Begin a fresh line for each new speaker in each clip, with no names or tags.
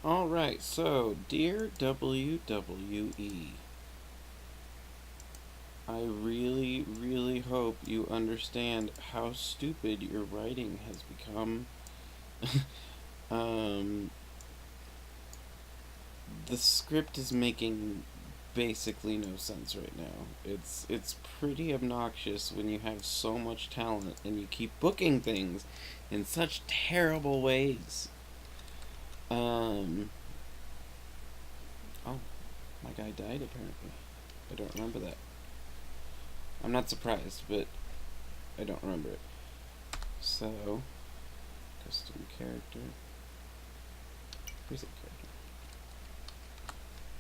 Alright, so, dear WWE, I really, really hope you understand how stupid your writing has become. um, the script is making basically no sense right now. It's pretty obnoxious when you have so much talent and you keep booking things in such terrible ways. Um, oh, my guy died apparently. I don't remember that. I'm not surprised, but I don't remember it. So, custom character, preset character,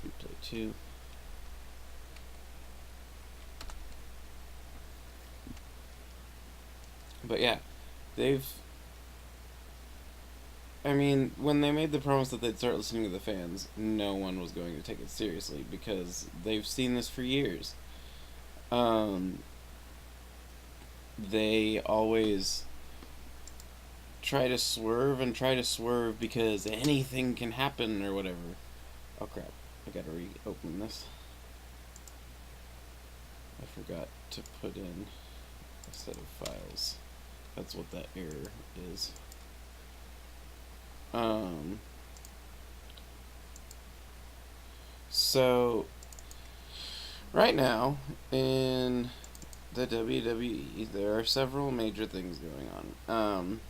replay 2. But yeah, they've. I mean, when they made the promise that they'd start listening to the fans, no one was going to take it seriously because they've seen this for years. Um, they always try to swerve and try to swerve because anything can happen or whatever. Oh crap, I gotta reopen this. I forgot to put in a set of files. That's what that error is. Um, so, right now, in the WWE, there are several major things going on.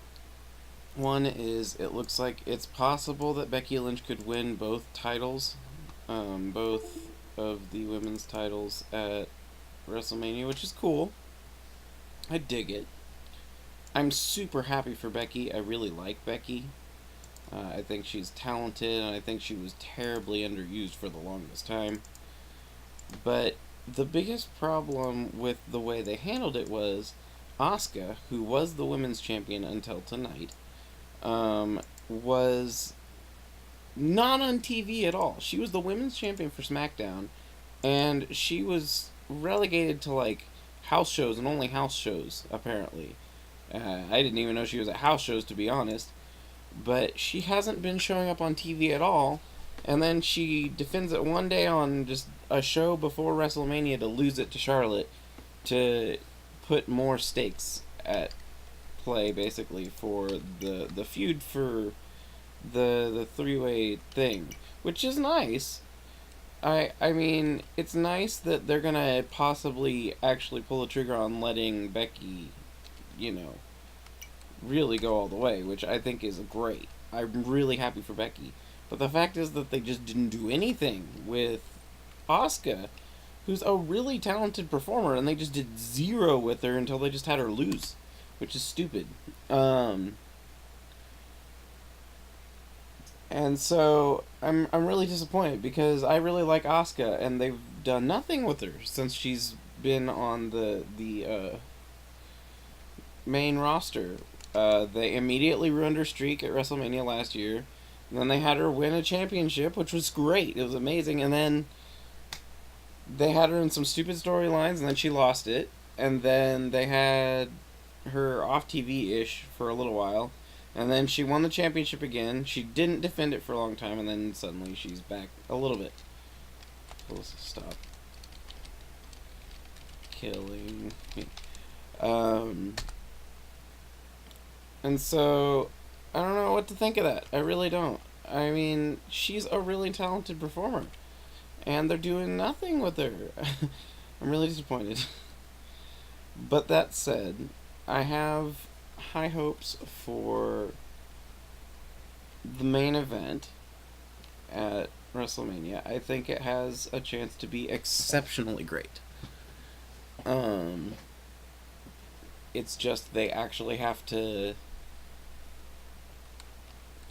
One is it looks like it's possible that Becky Lynch could win both titles, both of the women's titles at WrestleMania, which is cool. I dig it. I'm super happy for Becky. I really like Becky. I think she's talented, and I think she was terribly underused for the longest time. But the biggest problem with the way they handled it was Asuka, who was the women's champion until tonight, was not on TV at all. She was the women's champion for SmackDown, and she was relegated to like house shows and only house shows, apparently. I didn't even know she was at house shows, to be honest. But she hasn't been showing up on TV at all. And then she defends it one day on just a show before WrestleMania to lose it to Charlotte to put more stakes at play, basically, for the feud for the three-way thing, which is nice. I mean, it's nice that they're gonna possibly actually pull the trigger on letting Becky, you know, really go all the way, which I think is great. I'm really happy for Becky. But the fact is that they just didn't do anything with Asuka, who's a really talented performer, and they just did zero with her until they just had her lose, which is stupid. And so I'm really disappointed because I really like Asuka, and they've done nothing with her since she's been on the main roster. They immediately ruined her streak at WrestleMania last year. And then they had her win a championship, which was great. It was amazing. And then they had her in some stupid storylines, and then she lost it. And then they had her off TV ish for a little while. And then she won the championship again. She didn't defend it for a long time, and then suddenly she's back a little bit. Let's stop killing me. And so, I don't know what to think of that. I really don't. I mean, she's a really talented performer, and they're doing nothing with her. I'm really disappointed. But that said, I have high hopes for the main event at WrestleMania. I think it has a chance to be exceptionally great. Um, it's just they actually have to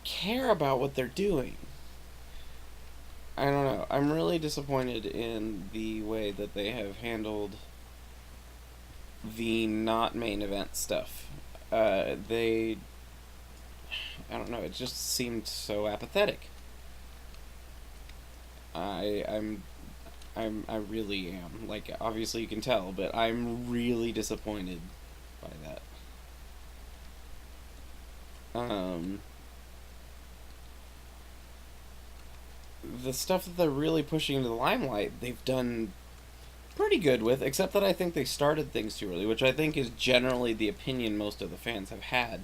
care about what they're doing. I don't know. I'm really disappointed in the way that they have handled the not main event stuff. They, I don't know. It just seemed so apathetic. I I'm I really am. Like, obviously you can tell, but I'm really disappointed by that. Um the stuff that they're really pushing into the limelight, they've done pretty good with, except that I think they started things too early, which I think is generally the opinion most of the fans have had,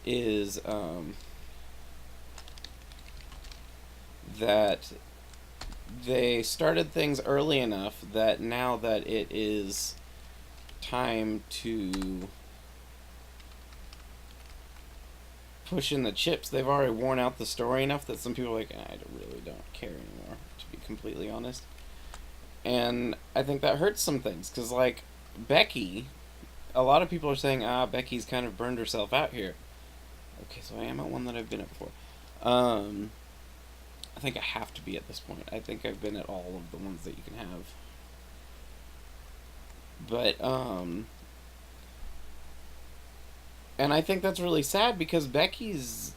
is that they started things early enough that now that it is time to push in the chips, they've already worn out the story enough that some people are like, I really don't care anymore, to be completely honest. And I think that hurts some things, because, like, Becky, a lot of people are saying, Becky's kind of burned herself out here. Okay, so I am at one that I've been at before. I think I have to be at this point. I think I've been at all of the ones that you can have. But, and I think that's really sad because Becky's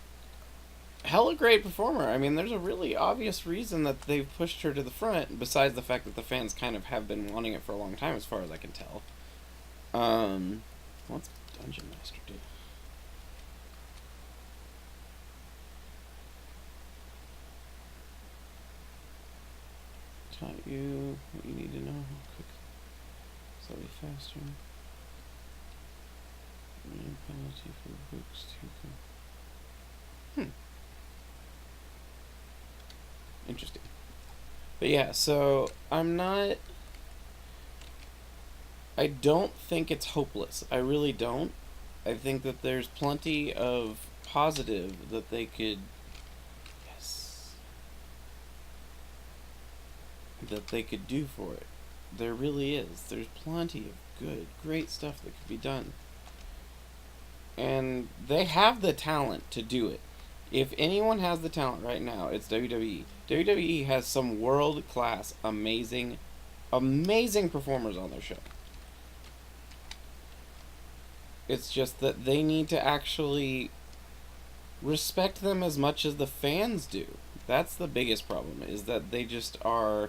hella great performer. I mean, there's a really obvious reason that they've pushed her to the front, besides the fact that the fans kind of have been wanting it for a long time, as far as I can tell. What's Dungeon Master do? Taught you what you need to know. Quick, slightly faster. Penalty for books too. Interesting. But yeah, so I don't think it's hopeless. I really don't. I think that there's plenty of positive that they could, yes, that they could do for it. There really is. There's plenty of good, great stuff that could be done. And they have the talent to do it. If anyone has the talent right now, it's WWE. WWE has some world-class, amazing performers on their show. It's just that they need to actually respect them as much as the fans do. That's the biggest problem, is that they just are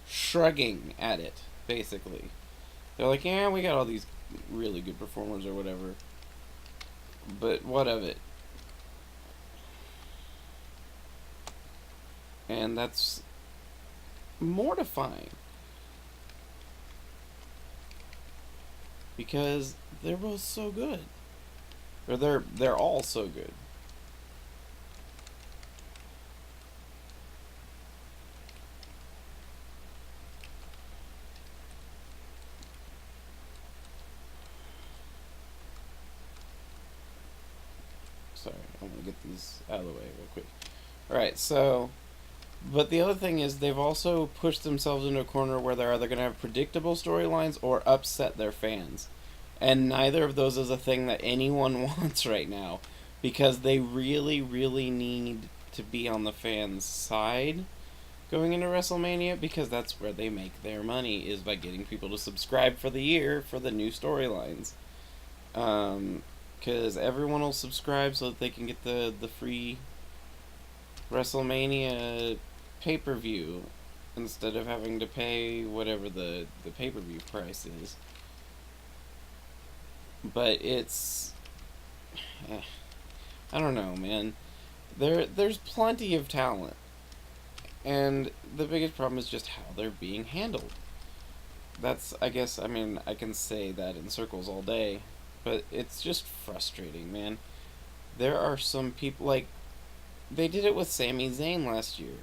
shrugging at it, basically. They're like, yeah, we got all these really good performers or whatever, but what of it? And that's mortifying, because they're both so good, or they're all so good. Sorry, I want to get these out of the way real quick. Alright, so, but the other thing is they've also pushed themselves into a corner where they're either going to have predictable storylines or upset their fans. And neither of those is a thing that anyone wants right now, because they really, really need to be on the fans' side going into WrestleMania, because that's where they make their money, is by getting people to subscribe for the year for the new storylines. Because everyone will subscribe so that they can get the free WrestleMania pay-per-view instead of having to pay whatever the pay-per-view price is. But it's, I don't know, man. There's plenty of talent, and the biggest problem is just how they're being handled. That's, I guess, I mean, I can say that in circles all day, but it's just frustrating, man. There are some people, like, they did it with Sami Zayn last year.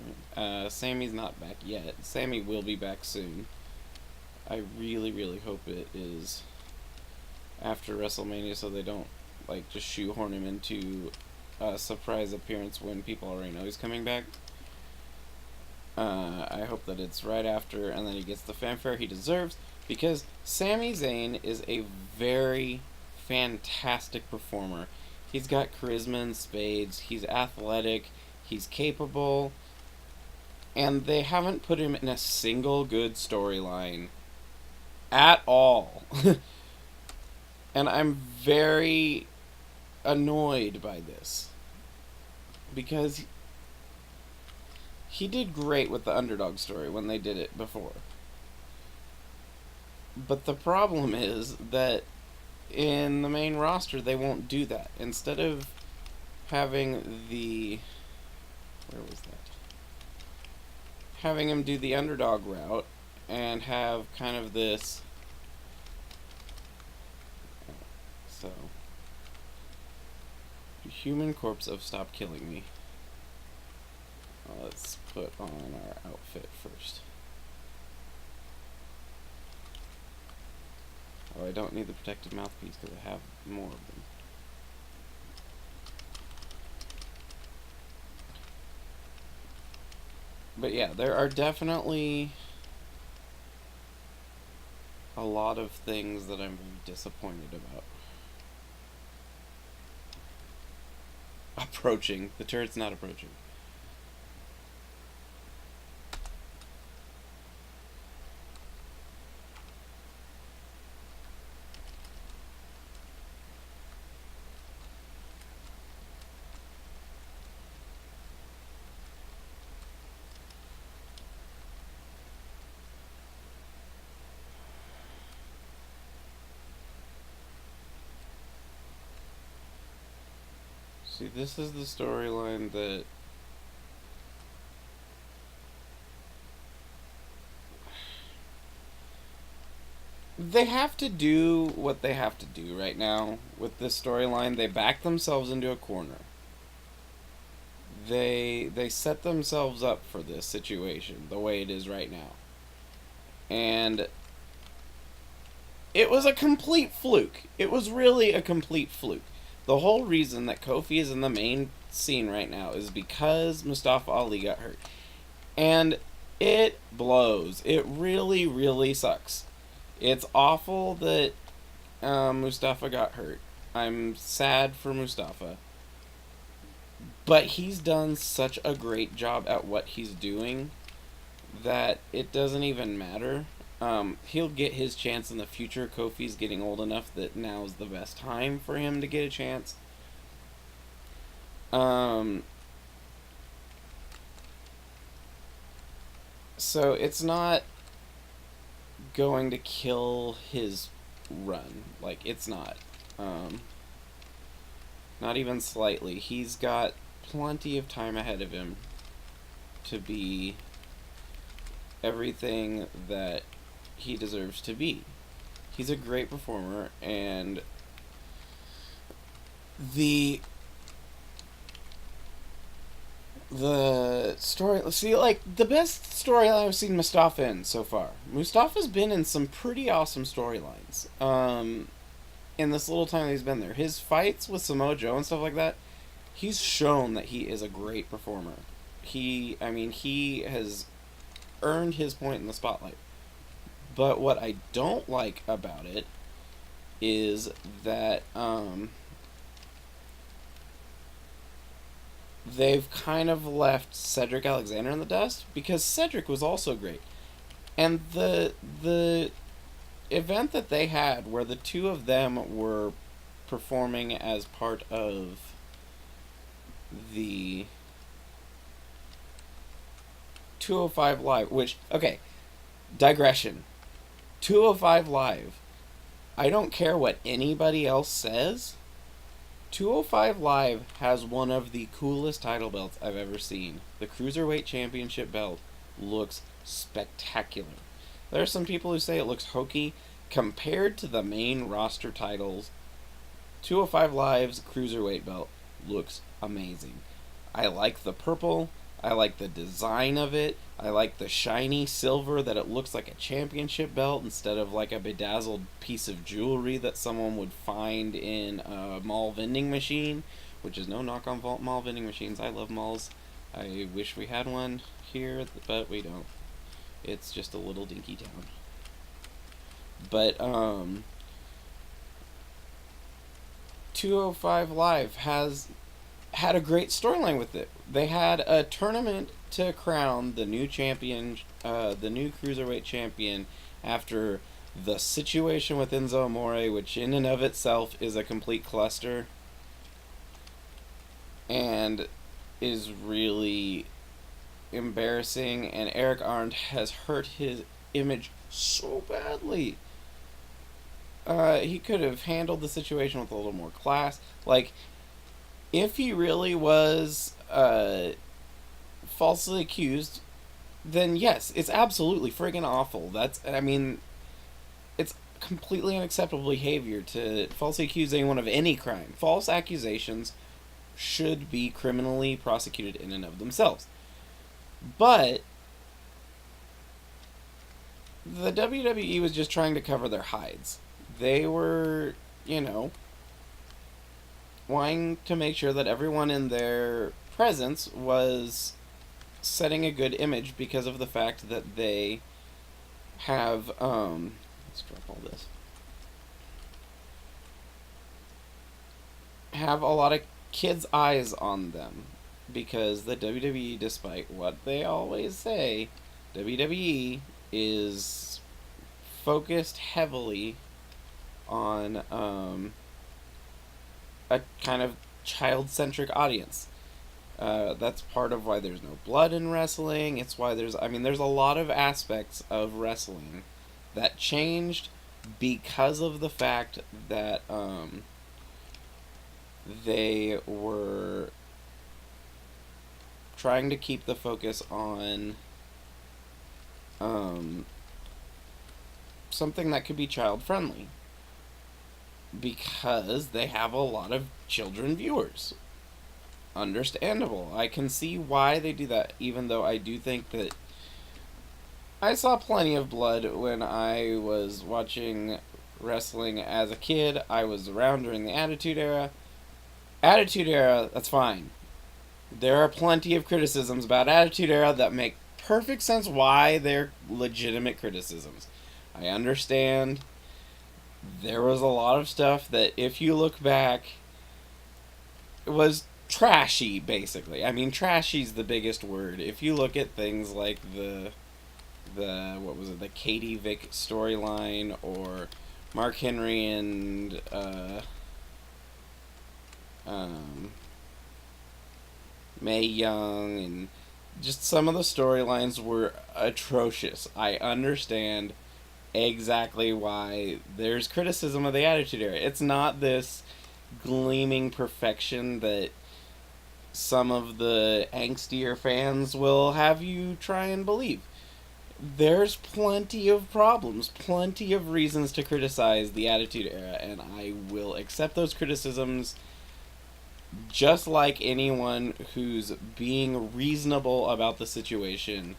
Sami's not back yet. Sami will be back soon. I really, really hope it is after WrestleMania, so they don't, like, just shoehorn him into a surprise appearance when people already know he's coming back. I hope that it's right after, and then he gets the fanfare he deserves, because Sami Zayn is a very fantastic performer. He's got charisma in spades, he's athletic, he's capable, and they haven't put him in a single good storyline at all. And I'm very annoyed by this, because he did great with the underdog story when they did it before. But the problem is that in the main roster, they won't do that. Instead of having the... Where was that? having him do the underdog route and have kind of this. So, human corpse of stop killing me. Let's put on our outfit first. Oh, I don't need the protective mouthpiece because I have more of them. But yeah, there are definitely a lot of things that I'm very disappointed about. Approaching. The turret's not approaching. See, this is the storyline that they have to do what they have to do right now with this storyline. They back themselves into a corner. They set themselves up for this situation the way it is right now. And it was a complete fluke. It was really a complete fluke. The whole reason that Kofi is in the main scene right now is because Mustafa Ali got hurt. And it blows. It really, really sucks. It's awful that Mustafa got hurt. I'm sad for Mustafa. But he's done such a great job at what he's doing that it doesn't even matter. He'll get his chance in the future. Kofi's getting old enough that now's the best time for him to get a chance. So it's not going to kill his run. Like, it's not. Not even slightly. He's got plenty of time ahead of him to be everything that he deserves to be. He's a great performer, and the story, see, like, the best storyline I've seen Mustafa in so far. Mustafa's been in some pretty awesome storylines. In this little time that he's been there. His fights with Samoa Joe and stuff like that, he's shown that he is a great performer. He has earned his point in the spotlight. But what I don't like about it is that they've kind of left Cedric Alexander in the dust, because Cedric was also great. And the event that they had where the two of them were performing as part of the 205 Live, which, okay, digression. 205 Live, I don't care what anybody else says, 205 Live has one of the coolest title belts I've ever seen. The Cruiserweight Championship belt looks spectacular. There are some people who say it looks hokey. Compared to the main roster titles, 205 Live's Cruiserweight belt looks amazing. I like the purple. I like the design of it. I like the shiny silver that it looks like a championship belt instead of like a bedazzled piece of jewelry that someone would find in a mall vending machine, which is no knock on mall vending machines. I love malls. I wish we had one here, but we don't. It's just a little dinky town. But 205 Live has had a great storyline with it. They had a tournament to crown the new champion, the new Cruiserweight champion, after the situation with Enzo Amore, which in and of itself is a complete cluster and is really embarrassing, and Eric Arndt has hurt his image so badly. He could have handled the situation with a little more class. Like, if he really was falsely accused then yes, it's absolutely friggin' awful. I mean, it's completely unacceptable behavior to falsely accuse anyone of any crime. False accusations should be criminally prosecuted in and of themselves. But the WWE was just trying to cover their hides. They were, wanting to make sure that everyone in their presence was setting a good image because of the fact that they have, let's drop all this, have a lot of kids' eyes on them. Because the WWE, despite what they always say, WWE is focused heavily on a kind of child-centric audience. That's part of why there's no blood in wrestling. It's why there's a lot of aspects of wrestling that changed because of the fact that they were trying to keep the focus on something that could be child friendly, because they have a lot of children viewers. Understandable. I can see why they do that, even though I do think that I saw plenty of blood when I was watching wrestling as a kid. I was around during the Attitude Era. Attitude Era, that's fine. There are plenty of criticisms about Attitude Era that make perfect sense why they're legitimate criticisms. I understand there was a lot of stuff that, if you look back, was trashy, basically. I mean, trashy's the biggest word. If you look at things like the Katie Vick storyline, or Mark Henry and Mae Young, and just some of the storylines were atrocious. I understand exactly why there's criticism of the Attitude Era. It's not this gleaming perfection that some of the angstier fans will have you try and believe. There's plenty of problems, plenty of reasons to criticize the Attitude Era, and I will accept those criticisms just like anyone who's being reasonable about the situation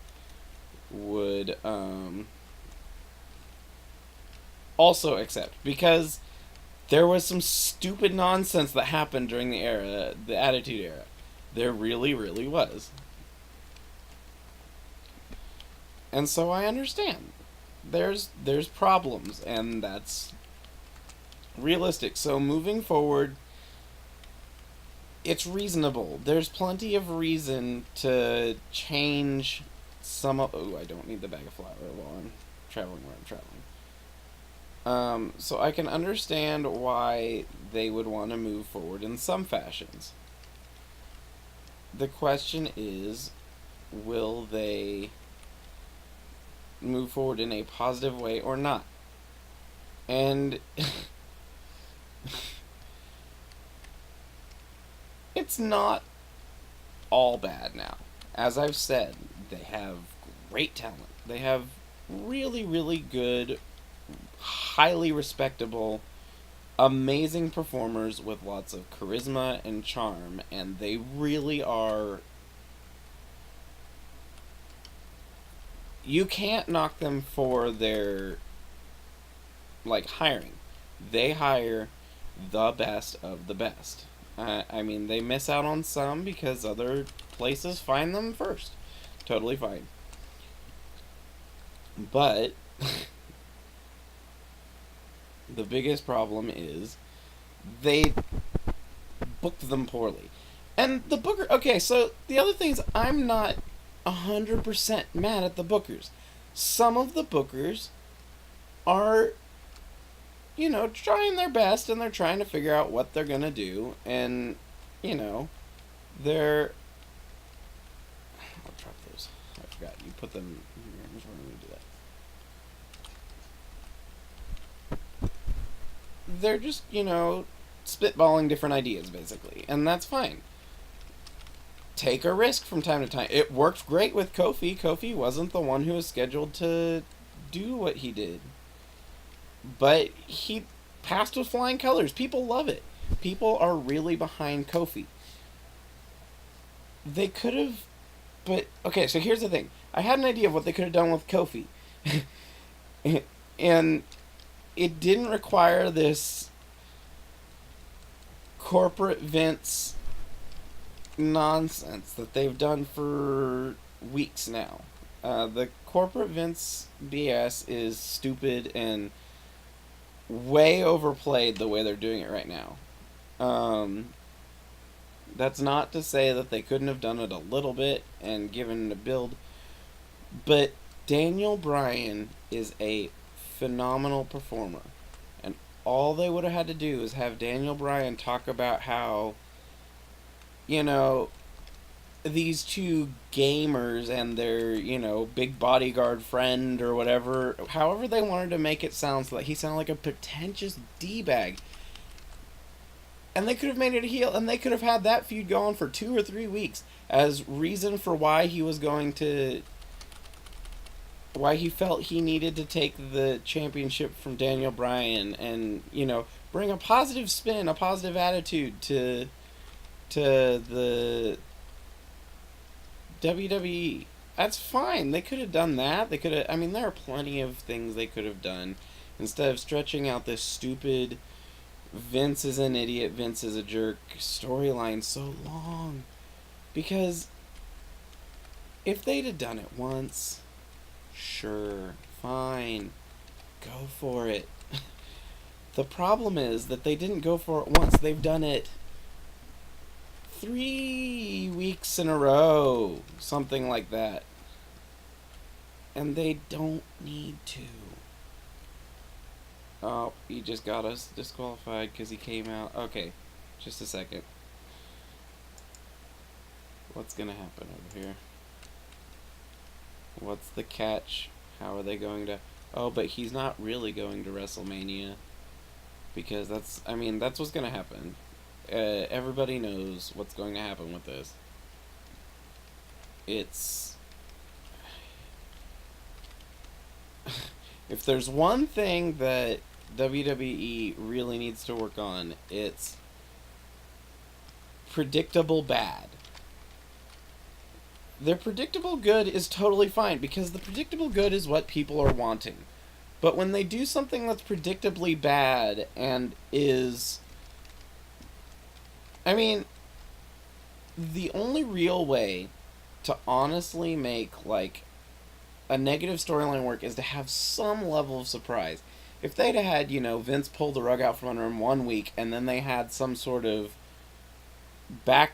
would also accept. Because there was some stupid nonsense that happened during the Attitude Era. There really, really was. And so I understand. There's problems, and that's realistic. So moving forward, it's reasonable. There's plenty of reason to change some of... Oh, I don't need the bag of flour while I'm traveling where I'm traveling. So I can understand why they would want to move forward in some fashions. The question is, will they move forward in a positive way or not? And it's not all bad now. As I've said, they have great talent. They have really, really good, highly respectable, amazing performers with lots of charisma and charm, and they really are... You can't knock them for their, hiring. They hire the best of the best. I mean, they miss out on some because other places find them first. Totally fine. But the biggest problem is they booked them poorly. And the booker... Okay, so the other thing is, I'm not 100% mad at the bookers. Some of the bookers are, trying their best, and they're trying to figure out what they're gonna do, and, they're... I'll drop those. I forgot. You put them here. I'm just going to do that. They're just, spitballing different ideas, basically, and that's fine. take a risk from time to time. It worked great with Kofi. Kofi wasn't the one who was scheduled to do what he did. But he passed with flying colors. People love it. People are really behind Kofi. They could have... But, okay, so here's the thing. I had an idea of what they could have done with Kofi. And it didn't require this corporate Vince nonsense that they've done for weeks now. The corporate Vince BS is stupid and way overplayed the way they're doing it right now. That's not to say that they couldn't have done it a little bit and given it a build, but Daniel Bryan is a phenomenal performer. And all they would have had to do is have Daniel Bryan talk about how, you know, these two gamers and their, you know, big bodyguard friend or whatever, however they wanted to make it sound, so that he sounded like a pretentious D-bag. And they could have made it a heel, and they could have had that feud going for 2 or 3 weeks as reason for why he was going to... why he felt he needed to take the championship from Daniel Bryan and, you know, bring a positive spin, a positive attitude to the WWE. That's fine. They could have done that. They could have... I mean, there are plenty of things they could have done instead of stretching out this stupid Vince is an idiot, Vince is a jerk storyline so long. Because if they'd have done it once, sure, fine, go for it. The problem is that they didn't go for it once. They've done it 3 weeks in a row, something like that. And they don't need to. Oh, he just got us disqualified because he came out. Okay, just a second. What's gonna happen over here? What's the catch? How are they going to... Oh, but he's not really going to WrestleMania. Because that's... I mean, that's what's gonna happen. Everybody knows what's going to happen with this. It's... If there's one thing that WWE really needs to work on, it's predictable bad. Their predictable good is totally fine, because the predictable good is what people are wanting. But when they do something that's predictably bad and is... I mean, the only real way to honestly make, like, a negative storyline work is to have some level of surprise. If they'd had, you know, Vince pulled the rug out from under him 1 week, and then they had some sort of back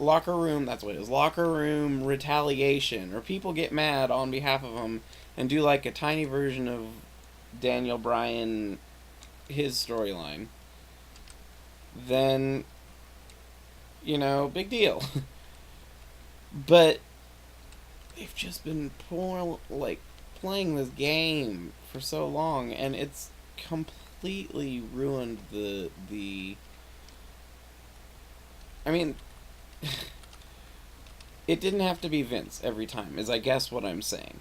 locker room, that's what it is, locker room retaliation, or people get mad on behalf of him and do like a tiny version of Daniel Bryan, his storyline, then, you know, big deal. But they've just been playing this game for so long, and it's completely ruined the I mean, it didn't have to be Vince every time, is I guess what I'm saying.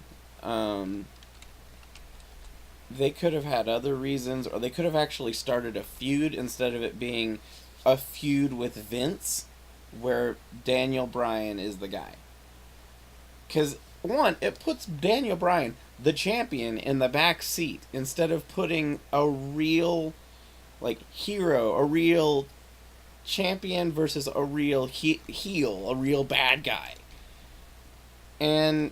They could have had other reasons, or they could have actually started a feud instead of it being a feud with Vince, where Daniel Bryan is the guy. Because, one, it puts Daniel Bryan, the champion, in the back seat, instead of putting a real, like, hero, a real champion versus a real heel, a real bad guy. And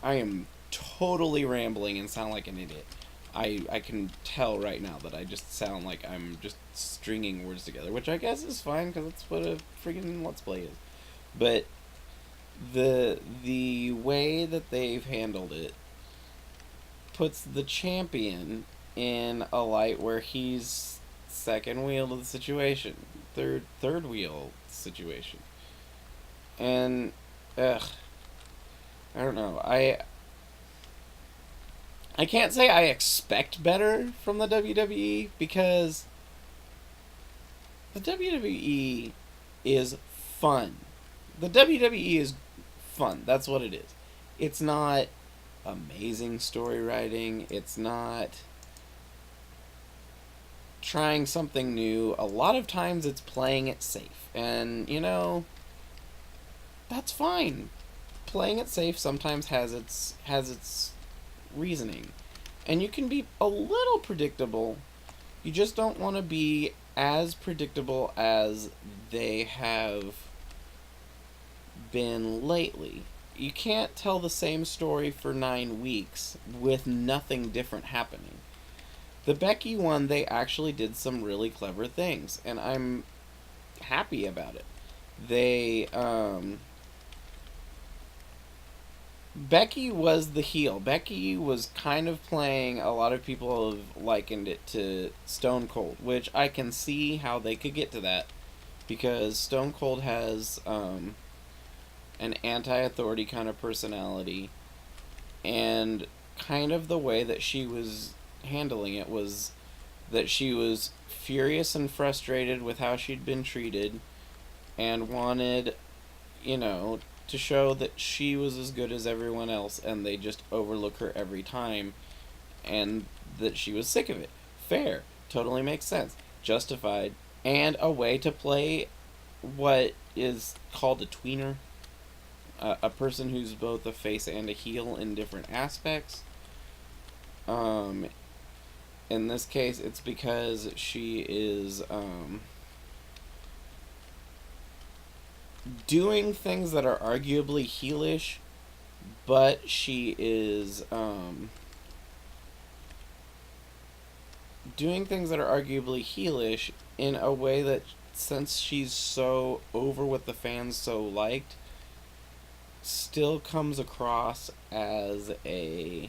I am totally rambling and sound like an idiot. I can tell right now that I just sound like I'm just stringing words together, which I guess is fine, because that's what a freaking Let's Play is. But the way that they've handled it puts the champion in a light where he's second wheel of the situation, third wheel situation, and I don't know. I can't say I expect better from the WWE, because the WWE is fun. The WWE is fun. That's what it is. It's not amazing story writing. It's not trying something new. A lot of times it's playing it safe. And, that's fine. Playing it safe sometimes has its reasoning. And you can be a little predictable. You just don't want to be as predictable as they have been lately. You can't tell the same story for 9 weeks with nothing different happening. The Becky one, they actually did some really clever things, and I'm happy about it. They, Becky was the heel. Becky was kind of playing, a lot of people have likened it to Stone Cold, which I can see how they could get to that, because Stone Cold has, an anti-authority kind of personality, and kind of the way that she was handling it was that she was furious and frustrated with how she'd been treated and wanted, to show that she was as good as everyone else and they just overlook her every time, and that she was sick of it. Fair. Totally makes sense. Justified. And a way to play what is called a tweener. A person who's both a face and a heel in different aspects. In this case, it's because she is doing things that are arguably heelish, but she is doing things that are arguably heelish in a way that, since she's so over what the fans so liked, still comes across as a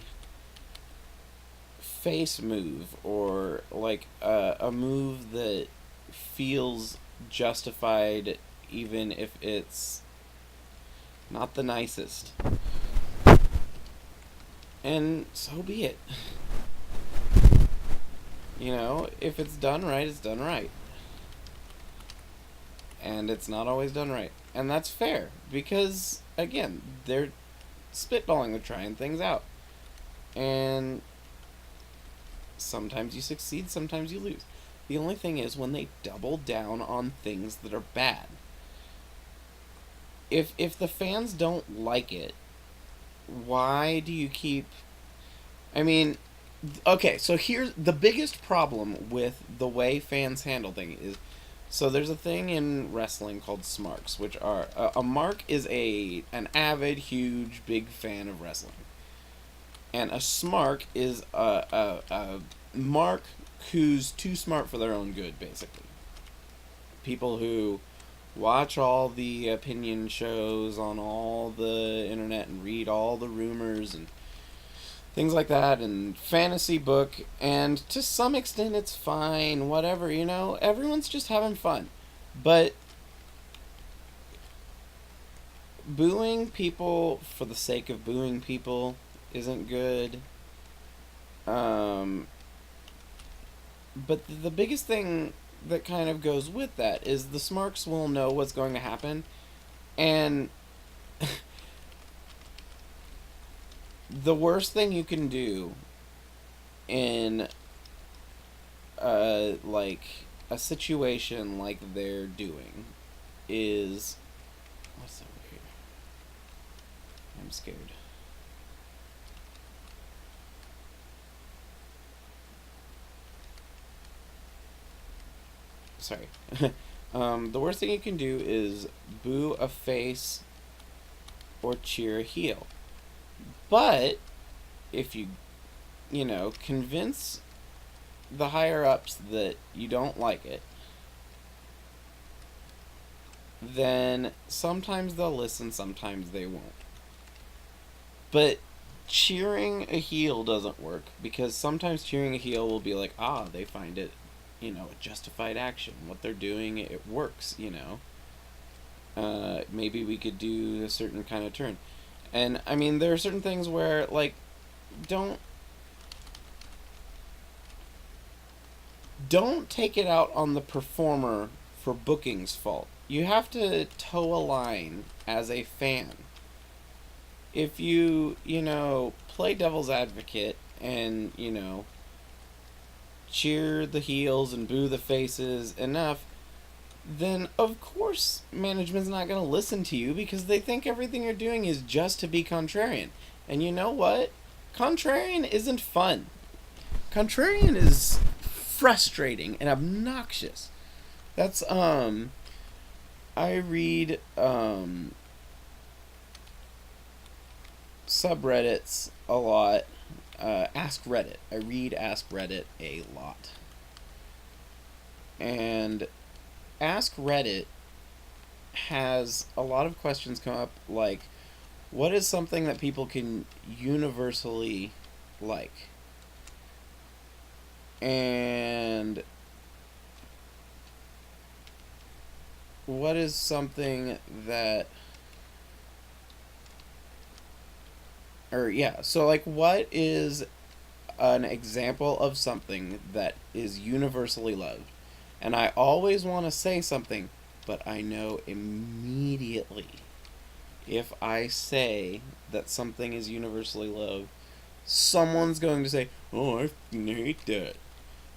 face move, or like a move that feels justified even if it's not the nicest. And so be it. If it's done right, it's done right. And it's not always done right. And that's fair, because, again, they're spitballing, they're trying things out. And sometimes you succeed, sometimes you lose. The only thing is when they double down on things that are bad. If the fans don't like it, why do you keep... I mean, okay, so here's the biggest problem with the way fans handle things is... So there's a thing in wrestling called smarks, which are... a mark is an avid, huge, big fan of wrestling. And a smark is a mark who's too smart for their own good, basically. People who watch all the opinion shows on all the internet and read all the rumors and things like that, and fantasy book, and to some extent it's fine, whatever, everyone's just having fun. But booing people for the sake of booing people isn't good. But the biggest thing that kind of goes with that is the smarks will know what's going to happen, and the worst thing you can do in like a situation like they're doing is... What's over here? I'm scared. Sorry. The worst thing you can do is boo a face or cheer a heel. But if you convince the higher ups that you don't like it, then sometimes they'll listen, sometimes they won't. But cheering a heel doesn't work, because sometimes cheering a heel will be like, they find it, a justified action. What they're doing, it works, maybe we could do a certain kind of turn. And, I mean, there are certain things where, like, don't take it out on the performer for booking's fault. you have to toe a line as a fan. If you play devil's advocate and, cheer the heels and boo the faces enough, then of course management's not going to listen to you because they think everything you're doing is just to be contrarian. And you know what? Contrarian isn't fun. Contrarian is frustrating and obnoxious. That's I read subreddits a lot. Ask Reddit. I read Ask Reddit a lot. And Ask Reddit has a lot of questions come up like, what is something that people can universally like? And what is something that so like what is an example of something that is universally loved? And I always want to say something, but I know immediately if I say that something is universally loved, someone's going to say, "Oh, I hate that,"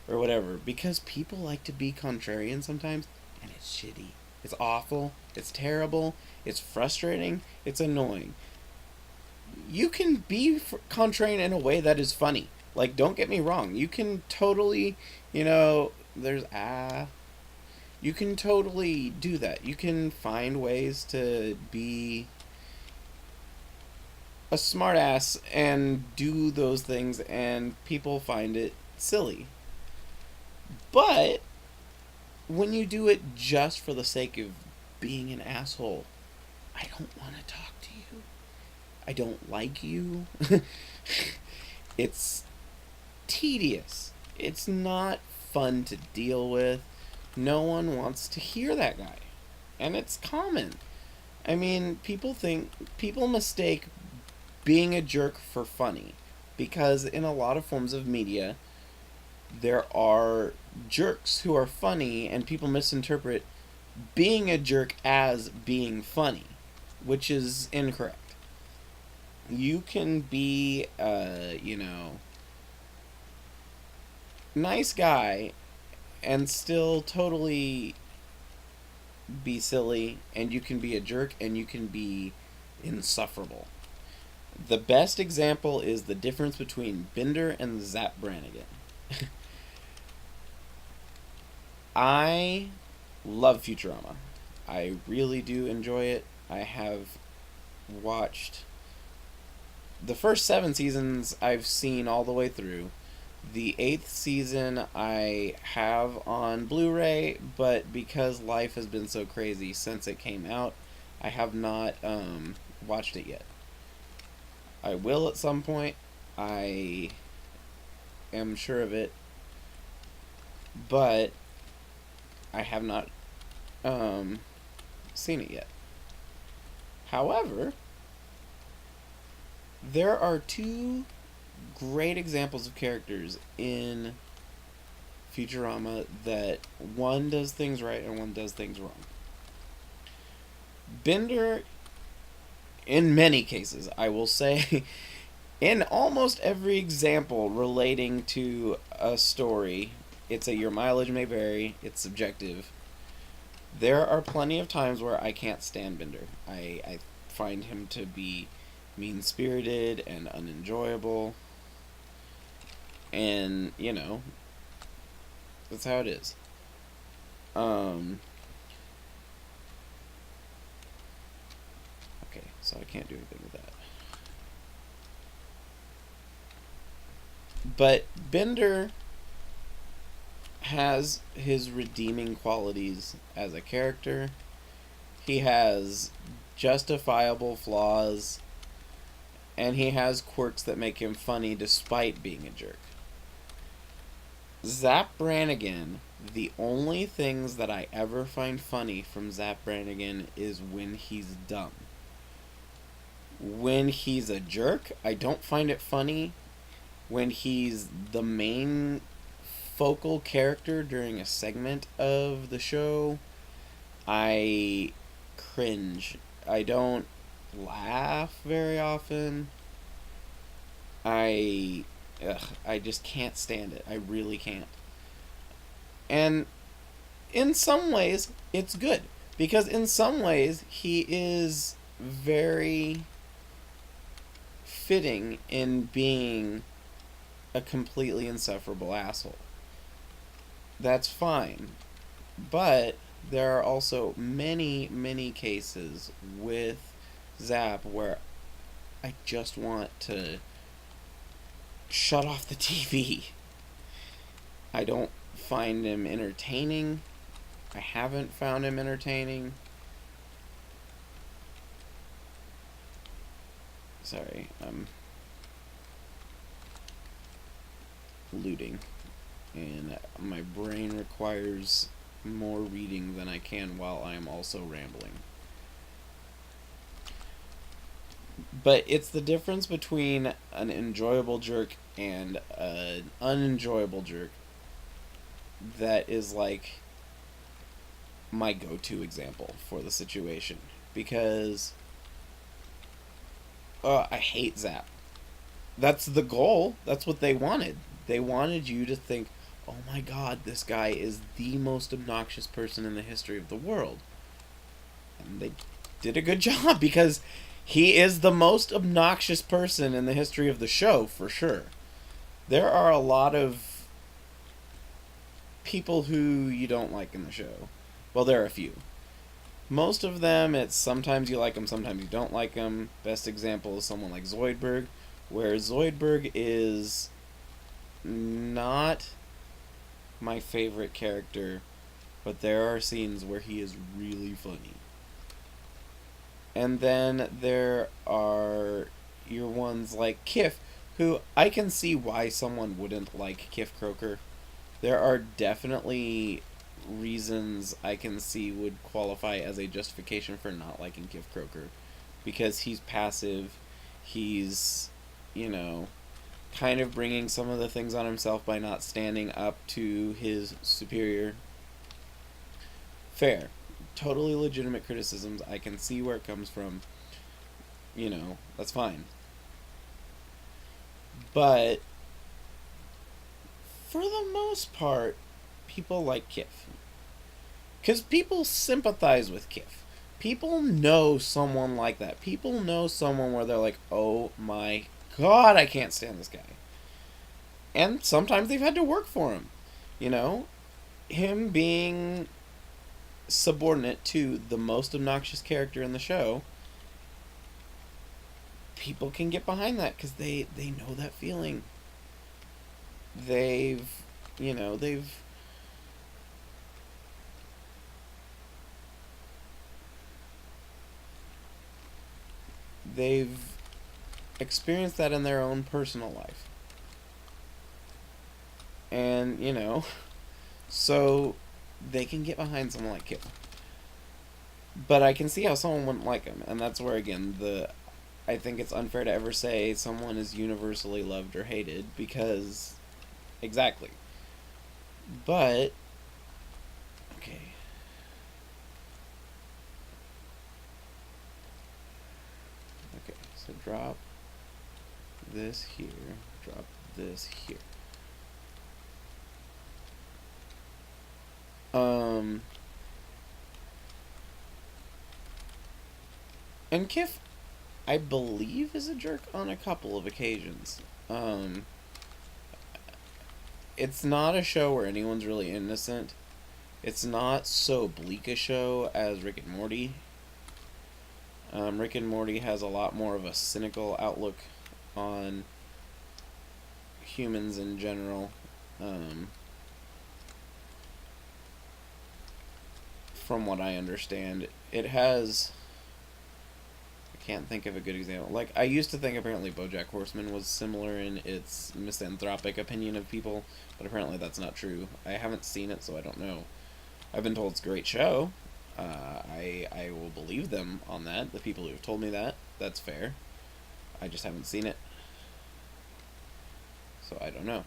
or whatever, because people like to be contrarian sometimes, and it's shitty. It's awful. It's terrible. It's frustrating. It's annoying. You can be contrarian in a way that is funny. Like, don't get me wrong. You can totally, there's you can totally do that. You can find ways to be a smartass and do those things, and people find it silly. But when you do it just for the sake of being an asshole, I don't want to talk to you. I don't like you. It's tedious. It's not fun to deal with. No one wants to hear that guy. And it's common. I mean, people mistake being a jerk for funny. Because in a lot of forms of media, there are jerks who are funny, and people misinterpret being a jerk as being funny, which is incorrect. You can be, nice guy and still totally be silly, and you can be a jerk and you can be insufferable. The best example is the difference between Bender and Zap Brannigan. I love Futurama. I really do enjoy it. I have watched the first 7 seasons. I've seen all the way through. The 8th season I have on Blu-ray, but because life has been so crazy since it came out, I have not watched it yet. I will at some point. I am sure of it, but I have not seen it yet. However, there are 2 great examples of characters in Futurama that one does things right and one does things wrong. Bender, in many cases, I will say, in almost every example relating to a story, your mileage may vary, it's subjective. There are plenty of times where I can't stand Bender. I find him to be mean-spirited and unenjoyable. And, that's how it is. Okay, so I can't do anything with that. But Bender has his redeeming qualities as a character. He has justifiable flaws, and he has quirks that make him funny despite being a jerk. Zap Brannigan, the only things that I ever find funny from Zap Brannigan is when he's dumb. When he's a jerk, I don't find it funny. When he's the main focal character during a segment of the show, I cringe. I don't laugh very often. I I just can't stand it. I really can't. And in some ways, it's good because in some ways he is very fitting in being a completely insufferable asshole. That's fine. But there are also many, many cases with Zap where I just want to shut off the TV. I don't find him entertaining. I haven't found him entertaining. Sorry, I'm looting. And my brain requires more reading than I can while I am also rambling. But it's the difference between an enjoyable jerk and an unenjoyable jerk that is like my go-to example for the situation. Because I hate Zap. That's the goal. That's what they wanted. They wanted you to think, oh my god, this guy is the most obnoxious person in the history of the world. And they did a good job because he is the most obnoxious person in the history of the show, for sure. There are a lot of people who you don't like in the show. Well, there are a few. Most of them, it's sometimes you like them, sometimes you don't like them. Best example is someone like Zoidberg, where Zoidberg is not my favorite character, but there are scenes where he is really funny. And then there are your ones like Kif, who I can see why someone wouldn't like Kif Kroker. There are definitely reasons I can see would qualify as a justification for not liking Kif Kroker. Because he's passive, he's, you know, kind of bringing some of the things on himself by not standing up to his superior. Fair. Totally legitimate criticisms. I can see where it comes from. You know, that's fine. But for the most part, people like Kif. Because people sympathize with Kif. People know someone like that. People know someone where they're like, oh my god, I can't stand this guy. And sometimes they've had to work for him. You know? Him being subordinate to the most obnoxious character in the show, people can get behind that because they know that feeling. They've, you know, they've experienced that in their own personal life. And, you know, so they can get behind someone like Kip. But I can see how someone wouldn't like him, and that's where, again, I think it's unfair to ever say someone is universally loved or hated, because, exactly. But, okay. Okay, so drop this here, drop this here. And Kif, I believe, is a jerk on a couple of occasions. It's not a show where anyone's really innocent. It's not so bleak a show as Rick and Morty. Rick and Morty has a lot more of a cynical outlook on humans in general. From what I understand, it has... I can't think of a good example. Like, I used to think apparently BoJack Horseman was similar in its misanthropic opinion of people, but apparently that's not true. I haven't seen it, so I don't know. I've been told it's a great show. I will believe them on that. The people who have told me that, that's fair. I just haven't seen it. So I don't know.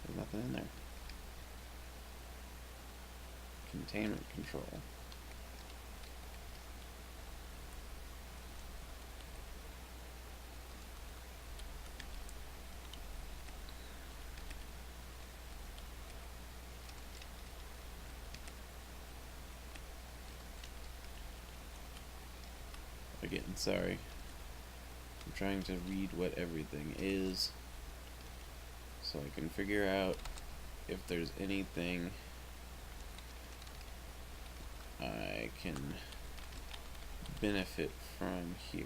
There's nothing in there. Containment control. Again, sorry. I'm trying to read what everything is so I can figure out if there's anything I can benefit from here.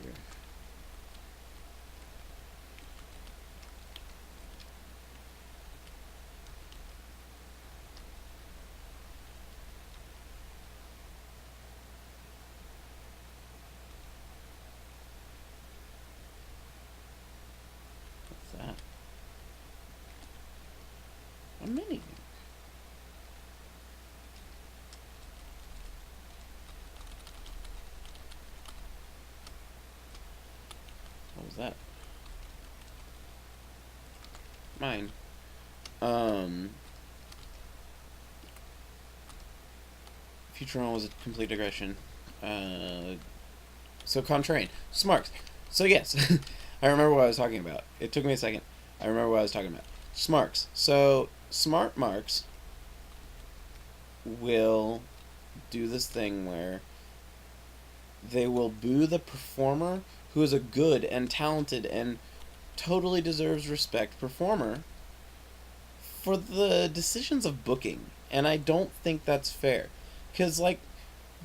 What's that? A mini. What was that? Mine. Futurama was a complete digression. So Contrain. Smarks. So yes, I remember what I was talking about. It took me a second. I remember what I was talking about. Smarks. So smart marks will do this thing where they will boo the performer who is a good and talented and totally deserves respect performer for the decisions of booking. And I don't think that's fair. Because, like,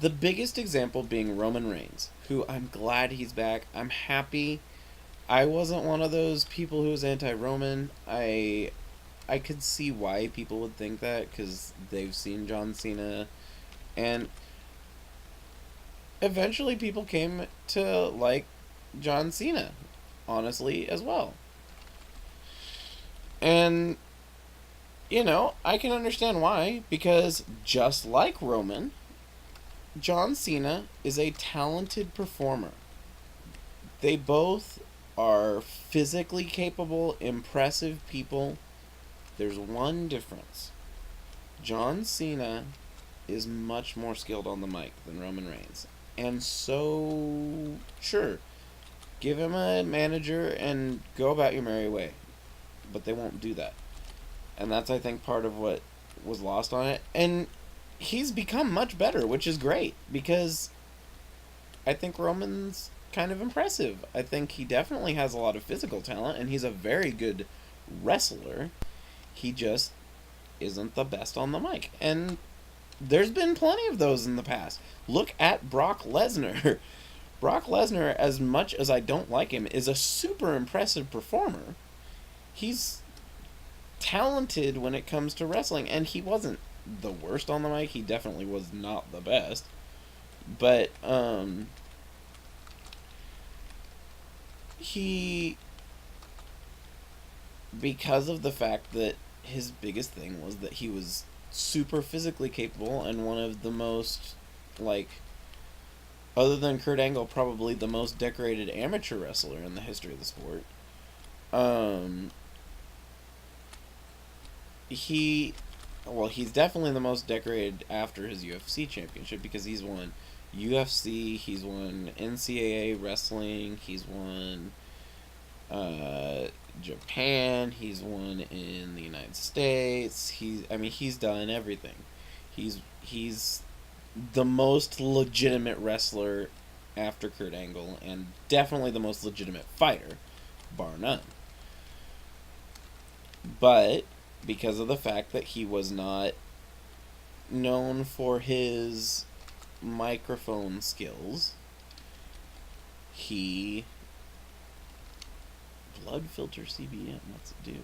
the biggest example being Roman Reigns, who I'm glad he's back. I'm happy. I wasn't one of those people who was anti-Roman. I could see why people would think that, because they've seen John Cena. And eventually people came to like John Cena, honestly, as well. And, I can understand why, because just like Roman, John Cena is a talented performer. They both are physically capable, impressive people. There's one difference. John Cena is much more skilled on the mic than Roman Reigns. And so, sure, give him a manager and go about your merry way. But they won't do that. And that's, I think, part of what was lost on it. And he's become much better, which is great, because I think Roman's kind of impressive. I think he definitely has a lot of physical talent, and he's a very good wrestler. He just isn't the best on the mic. And there's been plenty of those in the past. Look at Brock Lesnar. Brock Lesnar, as much as I don't like him, is a super impressive performer. He's talented when it comes to wrestling, and he wasn't the worst on the mic. He definitely was not the best. But, he, because of the fact that his biggest thing was that he was super physically capable and one of the most, like, other than Kurt Angle, probably the most decorated amateur wrestler in the history of the sport. He's definitely the most decorated after his UFC championship, because he's won UFC, he's won NCAA wrestling, he's won Japan, he's won in the United States. He's done everything. He's the most legitimate wrestler after Kurt Angle, and definitely the most legitimate fighter, bar none. But because of the fact that he was not known for his microphone skills, he blood filter CBN, what's it do?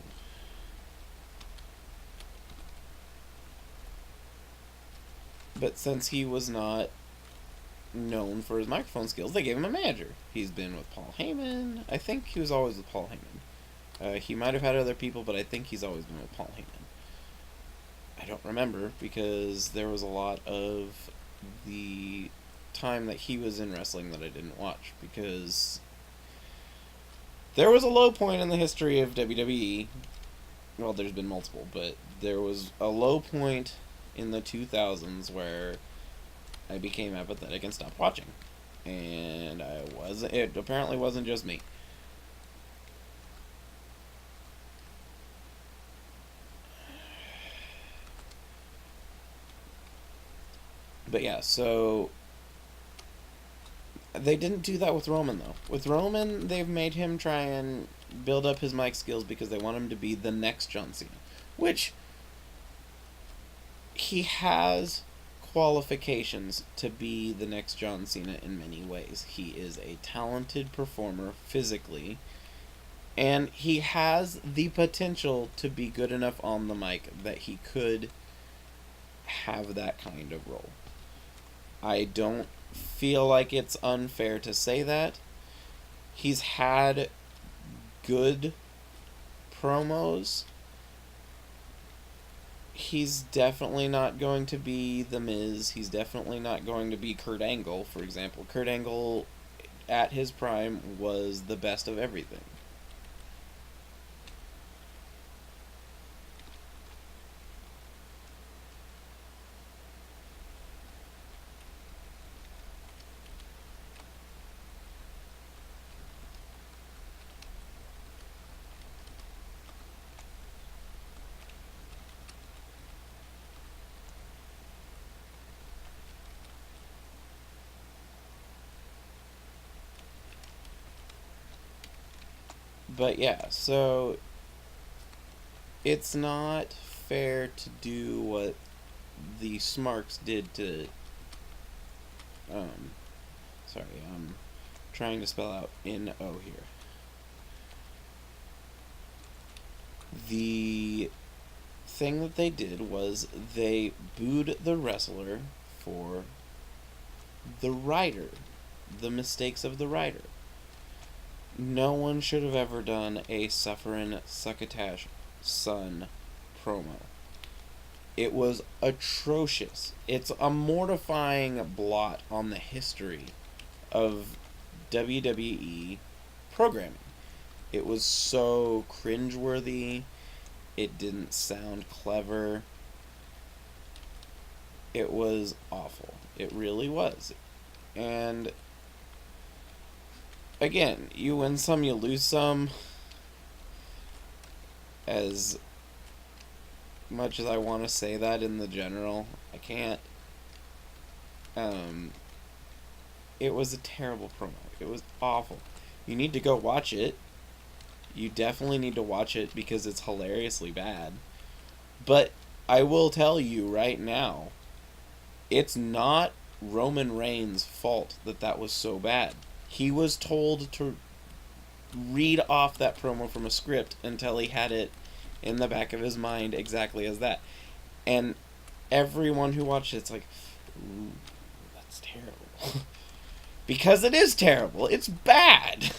But since he was not known for his microphone skills, they gave him a manager. He's been with Paul Heyman. I think he was always with Paul Heyman. He might have had other people, but I think he's always been with Paul Heyman. I don't remember, because there was a lot of the time that he was in wrestling that I didn't watch, because there was a low point in the history of WWE. Well, there's been multiple, but there was a low point in the 2000s where I became apathetic and stopped watching. And it apparently wasn't just me. But yeah, so they didn't do that with Roman, though. With Roman, they've made him try and build up his mic skills because they want him to be the next John Cena. Which, he has qualifications to be the next John Cena in many ways. He is a talented performer physically, and he has the potential to be good enough on the mic that he could have that kind of role. I don't feel like it's unfair to say that. He's had good promos. He's definitely not going to be The Miz. He's definitely not going to be Kurt Angle, for example. Kurt Angle, at his prime, was the best of everything. But yeah, so it's not fair to do what the Smarks did to sorry, I'm trying to spell out N-O here. The thing that they did was they booed the wrestler for the writer, the mistakes of the writer. No one should have ever done a sufferin' succotash son promo. It was atrocious. It's a mortifying blot on the history of WWE programming. It was so cringeworthy. It didn't sound clever. It was awful. It really was. And again, you win some, you lose some. As much as I want to say that in the general, I can't. It was a terrible promo. It was awful. You need to go watch it. You definitely need to watch it because it's hilariously bad. But I will tell you right now, it's not Roman Reigns' fault that that was so bad. He was told to read off that promo from a script until he had it in the back of his mind exactly as that. And everyone who watched it's like, ooh, that's terrible. Because it is terrible. It's bad.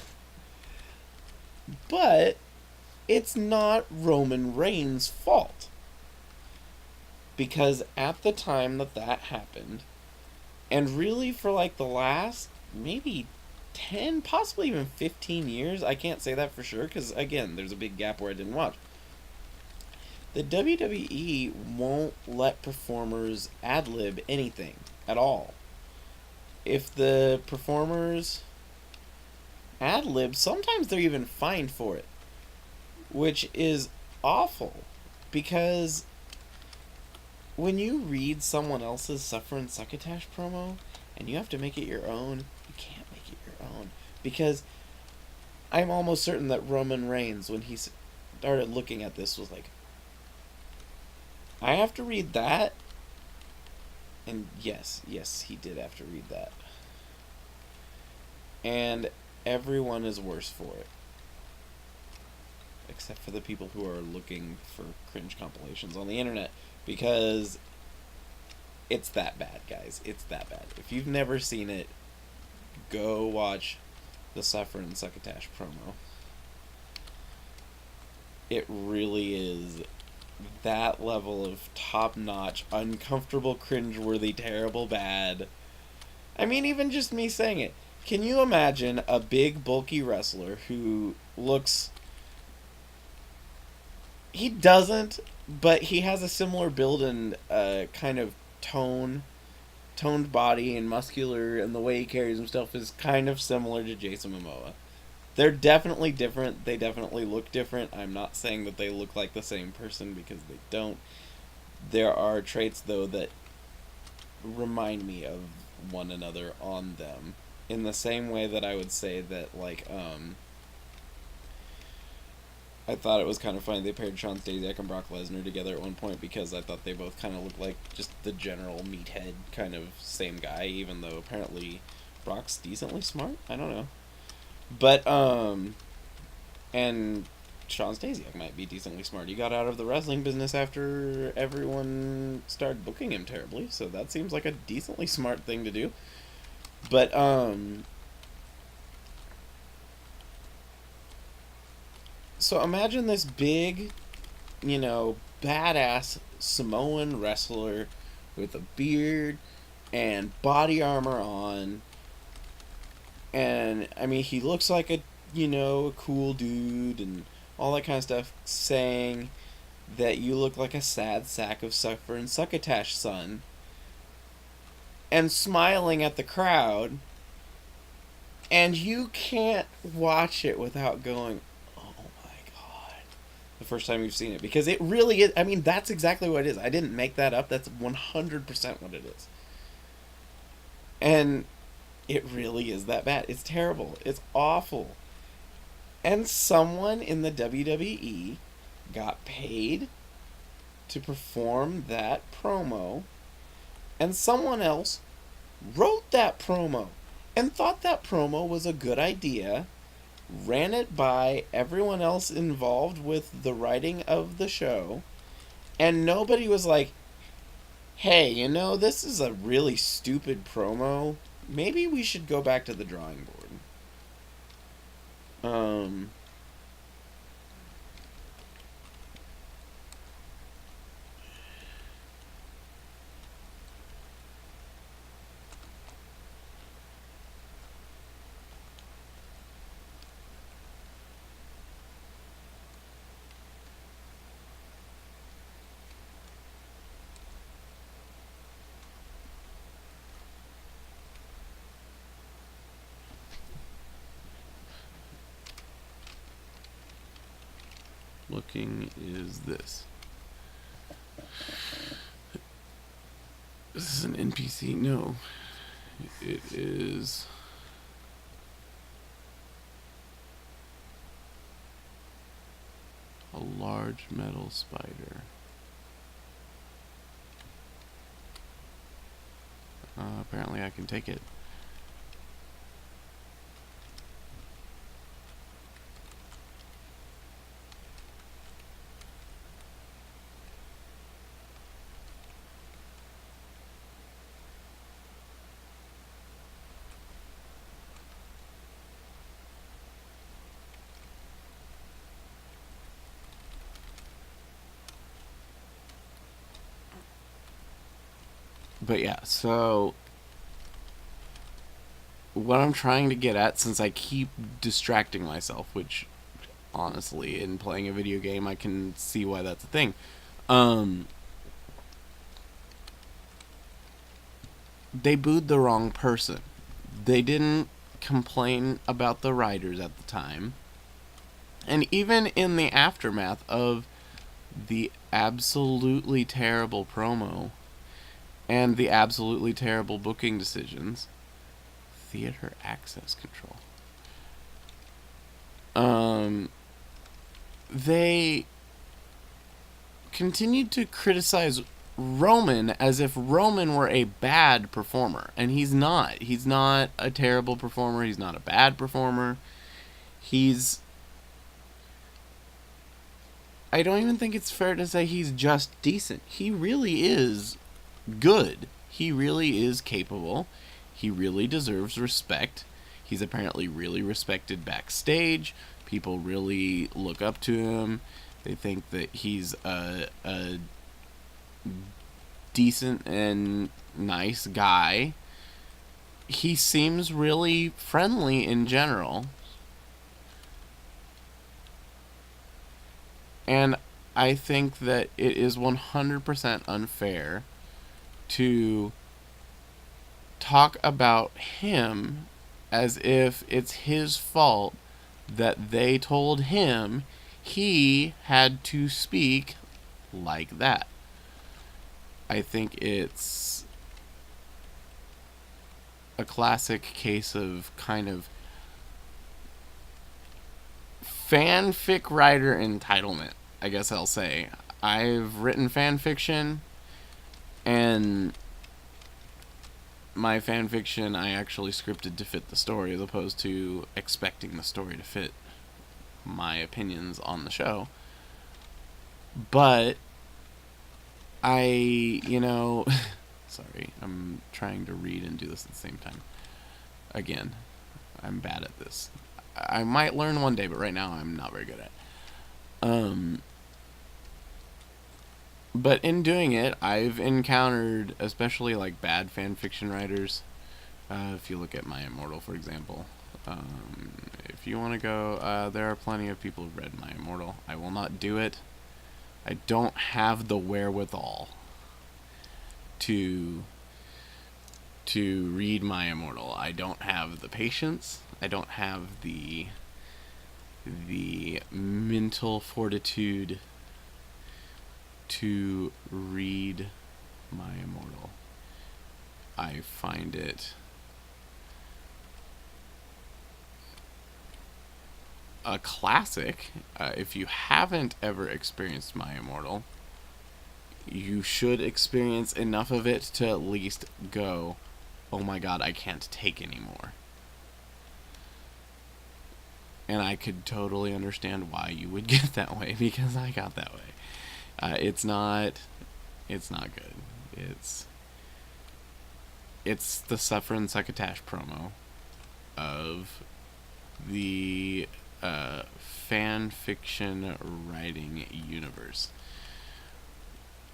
But it's not Roman Reigns' fault. Because at the time that that happened, and really for like the last maybe 10, possibly even 15 years, I can't say that for sure because, again, there's a big gap where I didn't watch. The WWE won't let performers ad-lib anything at all. If the performers ad-lib, sometimes they're even fined for it, which is awful because when you read someone else's Sufferin' Succotash promo and you have to make it your own, you can't make it your own. Because I'm almost certain that Roman Reigns, when he started looking at this, was like, I have to read that? And yes, he did have to read that. And everyone is worse for it. Except for the people who are looking for cringe compilations on the internet. Because it's that bad, guys. It's that bad. If you've never seen it, go watch the Sufferin' Succotash promo. It really is that level of top-notch, uncomfortable, cringeworthy, terrible bad. I mean, even just me saying it. Can you imagine a big, bulky wrestler who looks He doesn't, but he has a similar build and kind of toned body and muscular, and the way he carries himself is kind of similar to Jason Momoa. They're definitely different. They definitely look different. I'm not saying that they look like the same person because they don't. There are traits though that remind me of one another on them. In the same way that I would say that I thought it was kind of funny they paired Sean Stasiak and Brock Lesnar together at one point because I thought they both kind of looked like just the general meathead kind of same guy, even though apparently Brock's decently smart. I don't know. But and Sean Stasiak might be decently smart. He got out of the wrestling business after everyone started booking him terribly, so that seems like a decently smart thing to do. But so imagine this big, badass Samoan wrestler with a beard and body armor on, and I mean he looks like a cool dude and all that kind of stuff, saying that you look like a sad sack of suffering succotash, son, and smiling at the crowd, and you can't watch it without going, oh my god, the first time you've seen it. Because it really is, I mean, that's exactly what it is. I didn't make that up. That's 100% what it is. And it really is that bad. It's terrible. It's awful. And someone in the WWE got paid to perform that promo, and someone else wrote that promo and thought that promo was a good idea, ran it by everyone else involved with the writing of the show, and nobody was like, hey, this is a really stupid promo. Maybe we should go back to the drawing board. Um, looking is this. This is an NPC? No. It is... a large metal spider. Apparently I can take it. But yeah, so what I'm trying to get at, since I keep distracting myself, which honestly, in playing a video game, I can see why that's a thing. They booed the wrong person. They didn't complain about the writers at the time. And even in the aftermath of the absolutely terrible promo and the absolutely terrible booking decisions, theater access control, they continued to criticize Roman as if Roman were a bad performer, and he's not. He's not a terrible performer. He's not a bad performer. I don't even think it's fair to say he's just decent. He really is good. He really is capable. He really deserves respect. He's apparently really respected backstage. People really look up to him. They think that he's a decent and nice guy. He seems really friendly in general. And I think that it is 100% unfair to talk about him as if it's his fault that they told him he had to speak like that. I think it's a classic case of kind of fanfic writer entitlement, I guess I'll say. I've written fan fiction, and my fan fiction I actually scripted to fit the story as opposed to expecting the story to fit my opinions on the show. But I, sorry, I'm trying to read and do this at the same time. Again, I'm bad at this. I might learn one day, but right now I'm not very good at it. But in doing it, I've encountered, especially like bad fan fiction writers. If you look at My Immortal, for example, if you want to go, there are plenty of people who've read My Immortal. I will not do it. I don't have the wherewithal to read My Immortal. I don't have the patience. I don't have the mental fortitude to read My Immortal. I find it a classic. If you haven't ever experienced My Immortal, you should experience enough of it to at least go, oh my god, I can't take anymore. And I could totally understand why you would get that way, because I got that way. It's not good. It's the Suffer and Succotash promo of the fan fiction writing universe.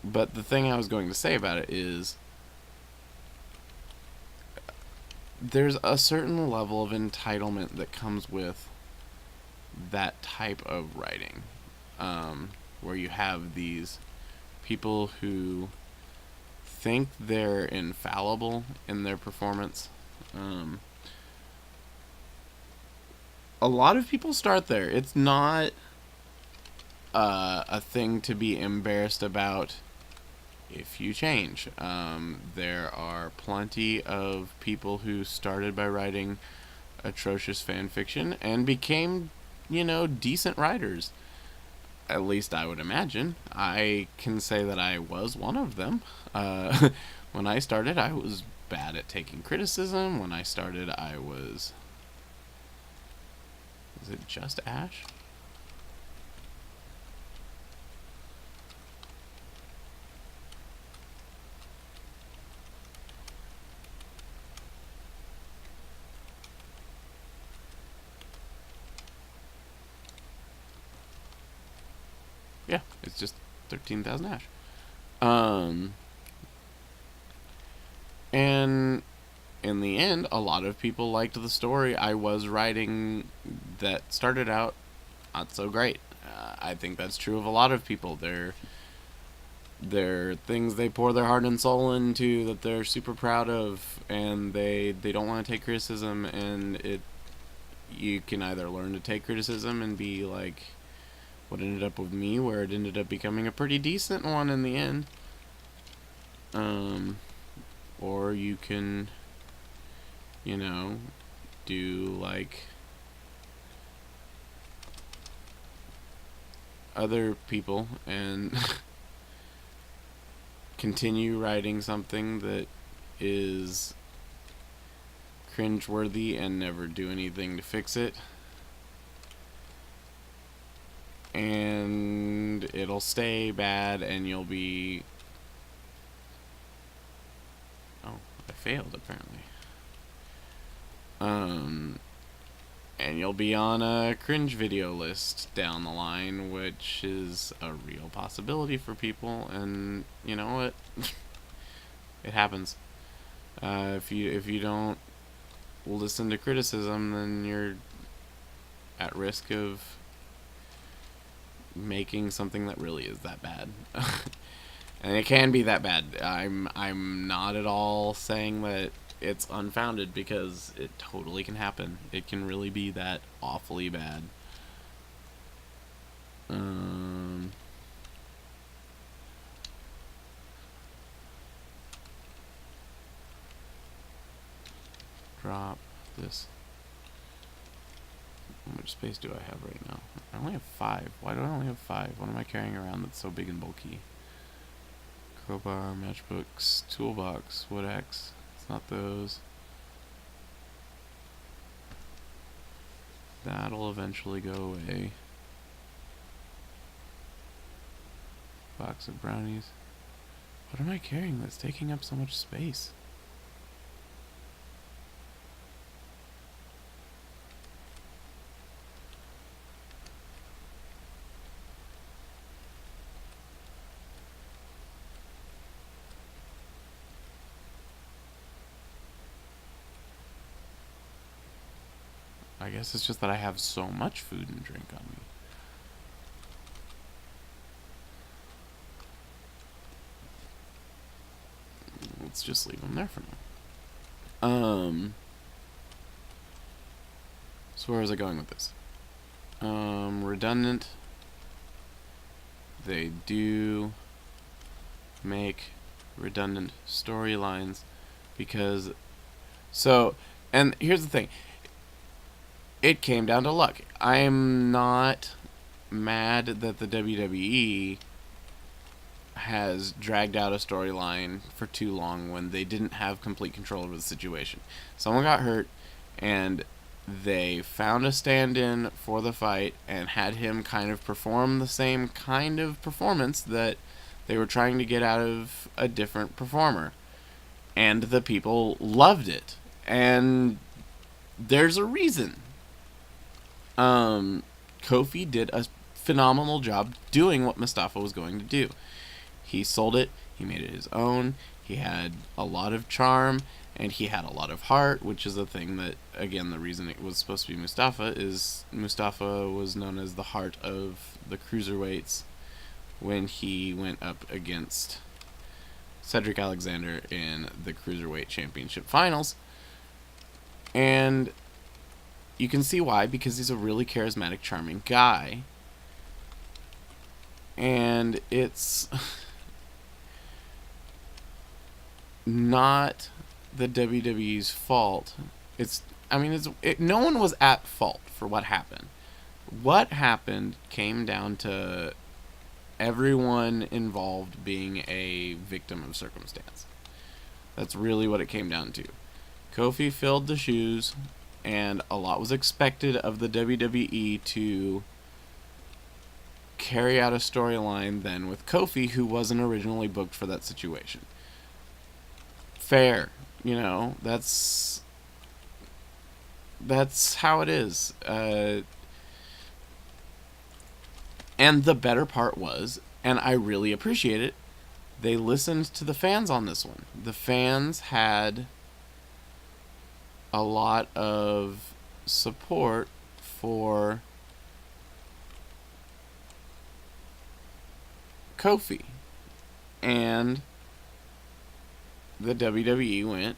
But the thing I was going to say about it is there's a certain level of entitlement that comes with that type of writing, where you have these people who think they're infallible in their performance. A lot of people start there. It's not a thing to be embarrassed about if you change. There are plenty of people who started by writing atrocious fan fiction and became, decent writers. At least I would imagine. I can say that I was one of them. When I started, I was bad at taking criticism. When I started, I was... Is it just Ash? Yeah, it's just 13,000 Ash. And in the end, a lot of people liked the story I was writing that started out not so great. I think that's true of a lot of people. They're things they pour their heart and soul into that they're super proud of, and they don't want to take criticism, and you can either learn to take criticism and be like what ended up with me, where it ended up becoming a pretty decent one in the end. Or you can, do like other people and continue writing something that is cringeworthy and never do anything to fix it. And it'll stay bad, and you'll be... Oh, I failed, apparently. And you'll be on a cringe video list down the line, which is a real possibility for people, and you know what? It happens. If you don't listen to criticism, then you're at risk of making something that really is that bad. And it can be that bad. I'm not at all saying that it's unfounded, because it totally can happen. It can really be that awfully bad. Drop this. How much space do I have right now? I only have 5. Why do I only have 5? What am I carrying around that's so big and bulky? Crowbar, matchbooks, toolbox, wood axe. It's not those. That'll eventually go away. Box of brownies. What am I carrying that's taking up so much space? I guess it's just that I have so much food and drink on me. Let's just leave them there for now. So where was I going with this? Redundant. They do make redundant storylines because... So, and here's the thing. It came down to luck. I'm not mad that the WWE has dragged out a storyline for too long when they didn't have complete control over the situation. Someone got hurt, and they found a stand-in for the fight and had him kind of perform the same kind of performance that they were trying to get out of a different performer. And the people loved it. And there's a reason. Kofi did a phenomenal job doing what Mustafa was going to do. He sold it, he made it his own, he had a lot of charm, and he had a lot of heart, which is a thing that, again, the reason it was supposed to be Mustafa is Mustafa was known as the heart of the cruiserweights when he went up against Cedric Alexander in the Cruiserweight Championship Finals. And you can see why, because he's a really charismatic, charming guy. And it's not the WWE's fault. No one was at fault for what happened. What happened came down to everyone involved being a victim of circumstance. That's really what it came down to. Kofi filled the shoes, and a lot was expected of the WWE to carry out a storyline then with Kofi, who wasn't originally booked for that situation. Fair, that's how it is. And the better part was, and I really appreciate it, they listened to the fans on this one. The fans had a lot of support for Kofi. And the WWE went,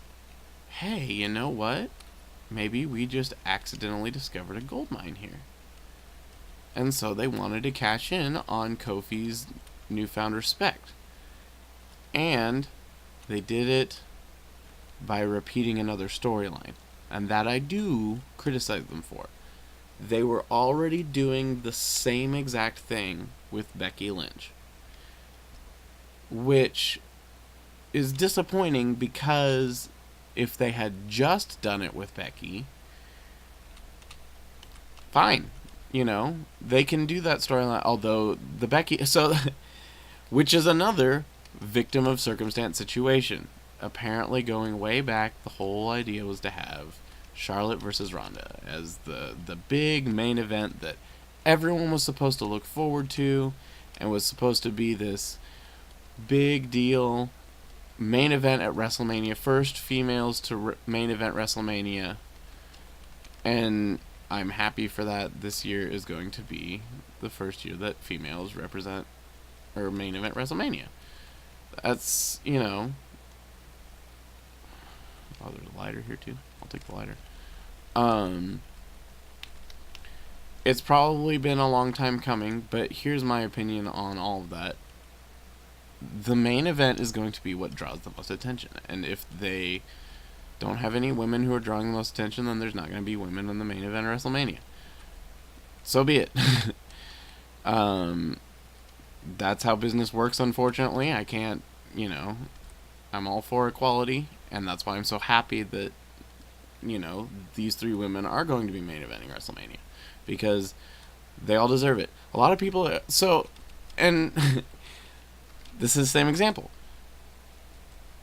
hey, you know what? Maybe we just accidentally discovered a gold mine here. And so they wanted to cash in on Kofi's newfound respect. And they did it by repeating another storyline. And that I do criticize them for. They were already doing the same exact thing with Becky Lynch. Which is disappointing, because if they had just done it with Becky, fine. They can do that storyline, although the Becky... which is another victim of circumstance situation. Apparently, going way back, the whole idea was to have Charlotte versus Ronda as the big main event that everyone was supposed to look forward to, and was supposed to be this big deal main event at WrestleMania, first females to main event WrestleMania. And I'm happy for that. This year is going to be the first year that females represent or main event WrestleMania. That's, oh, there's a lighter here too. I'll take the lighter. Um, it's probably been a long time coming, but here's my opinion on all of that. The main event is going to be what draws the most attention, and if they don't have any women who are drawing the most attention, then there's not going to be women in the main event of WrestleMania. So be it. That's how business works, unfortunately. I can't, I'm all for equality, and that's why I'm so happy that, these three women are going to be main eventing WrestleMania. Because they all deserve it. A lot of people, and this is the same example.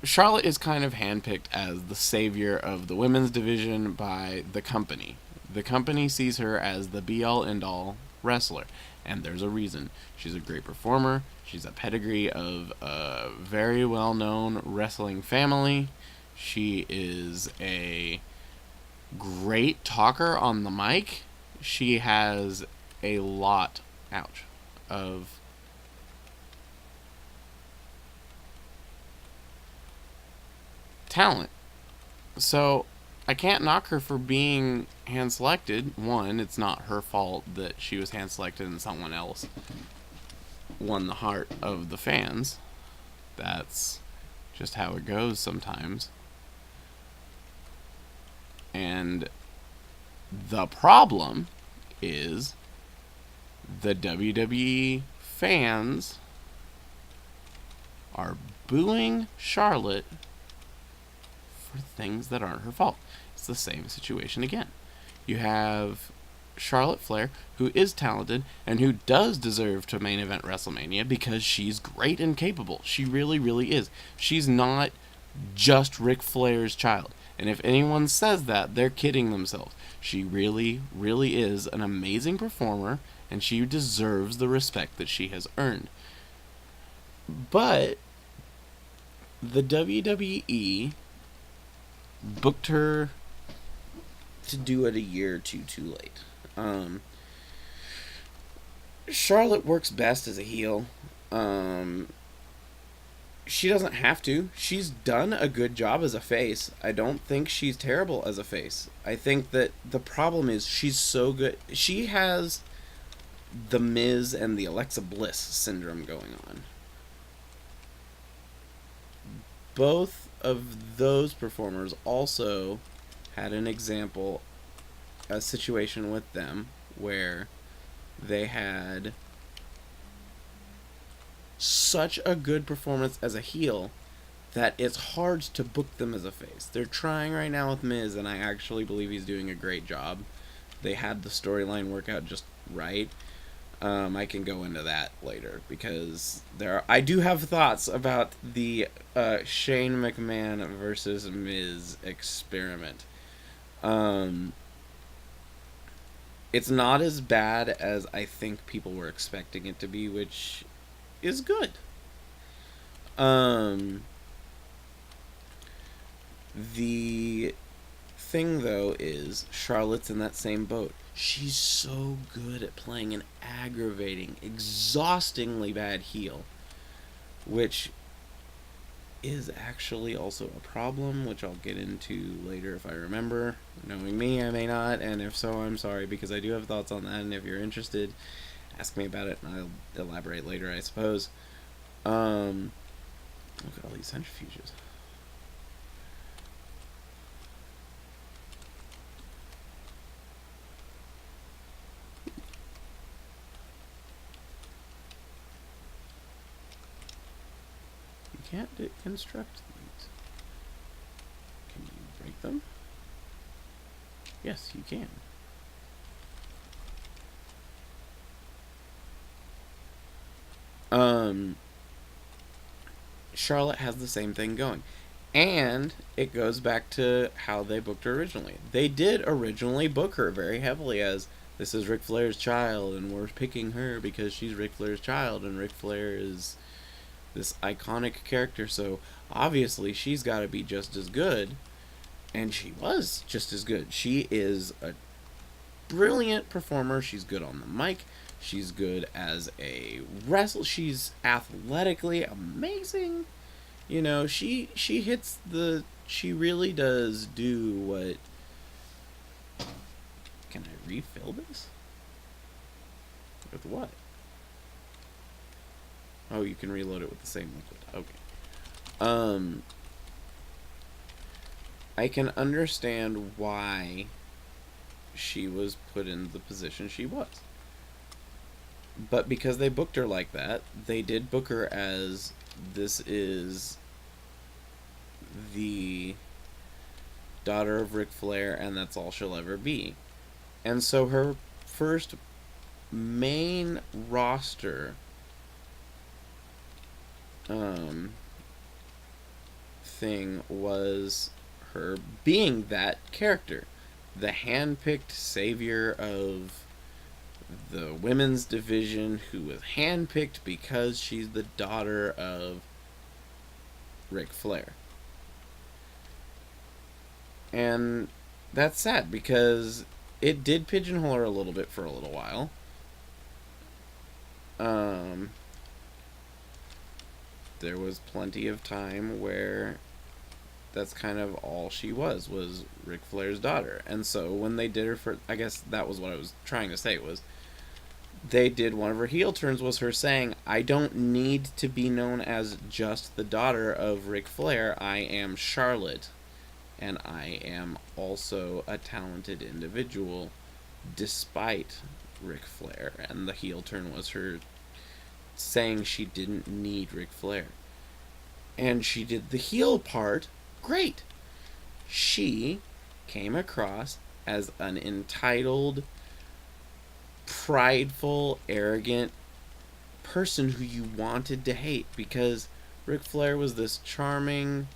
Charlotte is kind of handpicked as the savior of the women's division by the company. The company sees her as the be-all, end-all wrestler, and there's a reason. She's a great performer. She's a pedigree of a very well-known wrestling family. She is a great talker on the mic. She has a lot, of talent. So I can't knock her for being hand selected. One, it's not her fault that she was hand selected and someone else won the heart of the fans. That's just how it goes sometimes. And the problem is the WWE fans are booing Charlotte for things that aren't her fault. It's the same situation again. You have Charlotte Flair, who is talented and who does deserve to main event WrestleMania because she's great and capable. She really, really is. She's not just Ric Flair's child. And if anyone says that, they're kidding themselves. She really, really is an amazing performer, and she deserves the respect that she has earned. But the WWE booked her to do it a year or two too late. Charlotte works best as a heel. She doesn't have to. She's done a good job as a face. I don't think she's terrible as a face. I think that the problem is she's so good. She has the Miz and the Alexa Bliss syndrome going on. Both of those performers also had an example, a situation with them where they had such a good performance as a heel that it's hard to book them as a face. They're trying right now with Miz, and I actually believe he's doing a great job. They had the storyline work out just right. I can go into that later because I do have thoughts about the Shane McMahon versus Miz experiment. It's not as bad as I think people were expecting it to be, which is good. The thing, though, is Charlotte's in that same boat. She's so good at playing an aggravating, exhaustingly bad heel, which is actually also a problem, which I'll get into later if I remember. Knowing me, I may not, and if so, I'm sorry, because I do have thoughts on that, and if you're interested, ask me about it, and I'll elaborate later, I suppose. Look at all these centrifuges. You can't deconstruct these. Can you break them? Yes, you can. Charlotte has the same thing going. And it goes back to how they booked her originally. They did originally book her very heavily as, this is Ric Flair's child, and we're picking her because she's Ric Flair's child, and Ric Flair is this iconic character, so obviously she's got to be just as good. And she was just as good. She is a brilliant performer. She's good on the mic. She's good as a wrestler. She's athletically amazing. You know, she hits the. She really does do what. Can I refill this? With what? Oh, you can reload it with the same liquid. Okay. I can understand why she was put in the position she was. But because they booked her like that, they did book her as this is the daughter of Ric Flair and that's all she'll ever be. And so her first main roster thing was her being that character, the hand-picked savior of the women's division who was handpicked because she's the daughter of Ric Flair. And that's sad because it did pigeonhole her a little bit for a little while. There was plenty of time where that's kind of all she was Ric Flair's daughter. And so when they did her for, I guess that was what I was trying to say, was they did one of her heel turns was her saying, I don't need to be known as just the daughter of Ric Flair. I am Charlotte. And I am also a talented individual despite Ric Flair. And the heel turn was her saying she didn't need Ric Flair. And she did the heel part great. She came across as an entitled, prideful, arrogant person who you wanted to hate because Ric Flair was this charming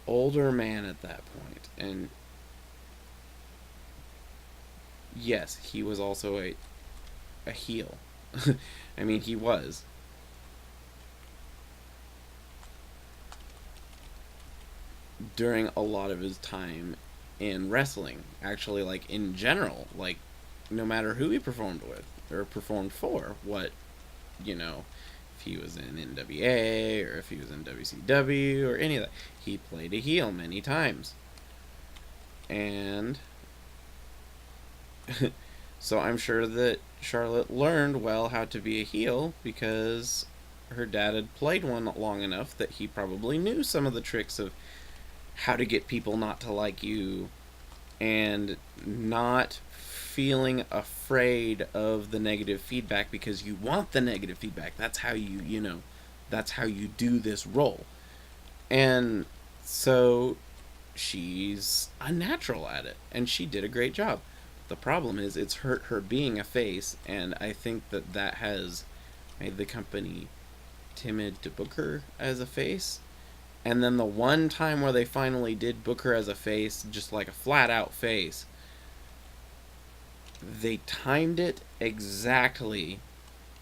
older man at that point. And yes, he was also a heel. I mean, he was. During a lot of his time in wrestling. Actually, like, in general. Like, no matter who he performed with or performed for. What, you know, if he was in NWA or if he was in WCW or any of that. He played a heel many times. And so I'm sure that Charlotte learned well how to be a heel because her dad had played one long enough that he probably knew some of the tricks of how to get people not to like you and not feeling afraid of the negative feedback because you want the negative feedback. That's how that's how you do this role. And so she's a natural at it and she did a great job. The problem is it's hurt her being a face, and I think that has made the company timid to book her as a face. And then the one time where they finally did book her as a face, just like a flat out face, they timed it exactly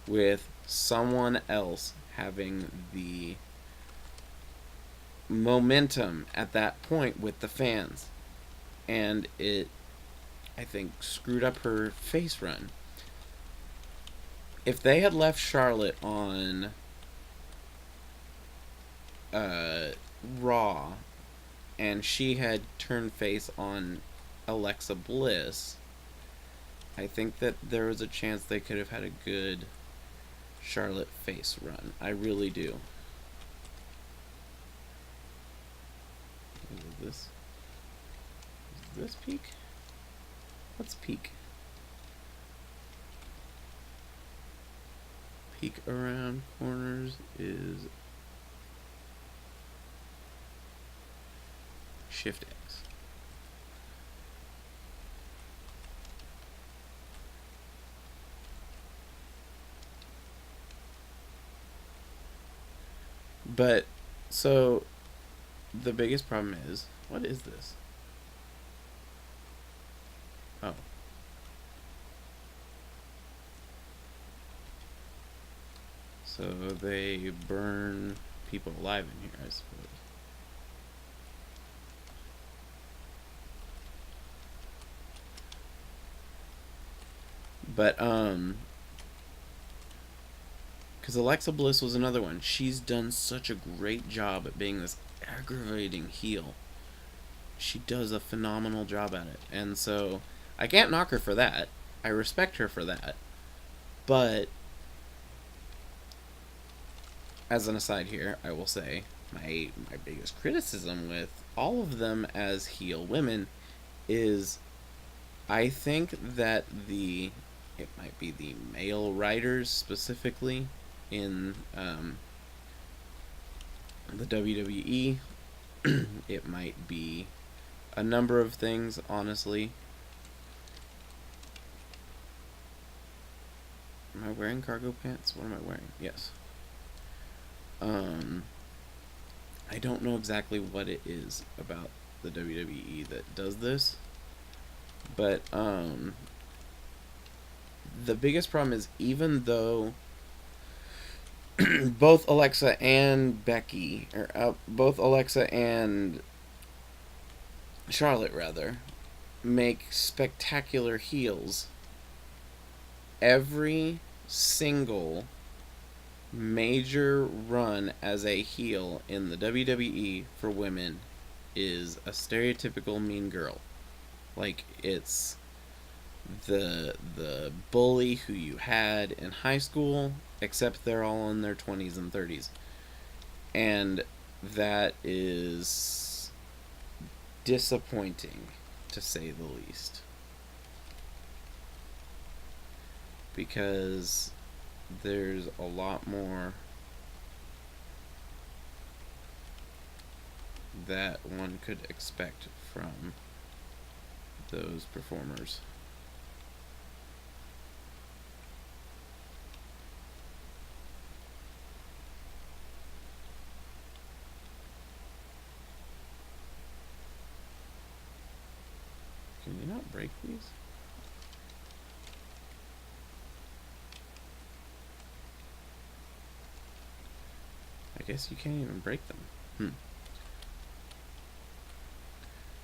with someone else having the momentum at that point with the fans. And it, I think, screwed up her face run. If they had left Charlotte on Raw and she had turned face on Alexa Bliss, I think that there was a chance they could have had a good Charlotte face run. I really do. Is this peak? What's peak? Peak around corners is Shift X. But, so, the biggest problem is, what is this? Oh. So they burn people alive in here, I suppose. But because Alexa Bliss was another one. She's done such a great job at being this aggravating heel. She does a phenomenal job at it. And so I can't knock her for that. I respect her for that. But as an aside here, I will say my biggest criticism with all of them as heel women is I think that it might be the male writers specifically in the WWE. It might be a number of things, honestly. Am I wearing cargo pants? What am I wearing? Yes. Um, I don't know exactly what it is about the WWE that does this, but the biggest problem is even though both Alexa and Becky, or both Alexa and Charlotte rather, make spectacular heels, every single major run as a heel in the WWE for women is a stereotypical mean girl. Like it's the bully who you had in high school, except they're all in their 20s and 30s. And that is disappointing, to say the least. Because there's a lot more that one could expect from those performers. Can you not break these? I guess you can't even break them.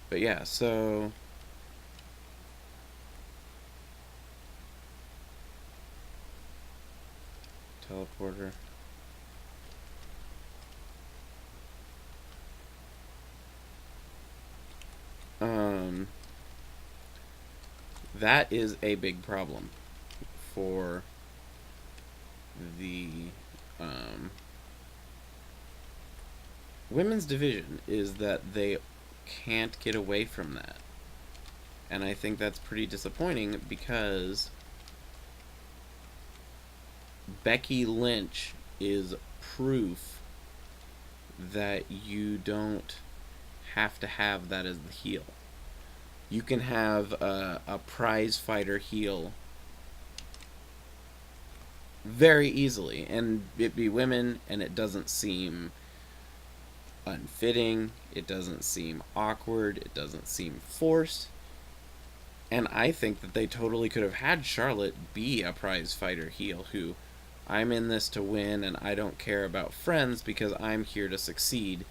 But yeah, so teleporter. That is a big problem for the women's division, is that they can't get away from that. And I think that's pretty disappointing because Becky Lynch is proof that you don't have to have that as the heel. You can have a prize fighter heel very easily, and it be women, and it doesn't seem unfitting, it doesn't seem awkward, it doesn't seem forced. And I think that they totally could have had Charlotte be a prize fighter heel who, I'm in this to win and I don't care about friends because I'm here to succeed.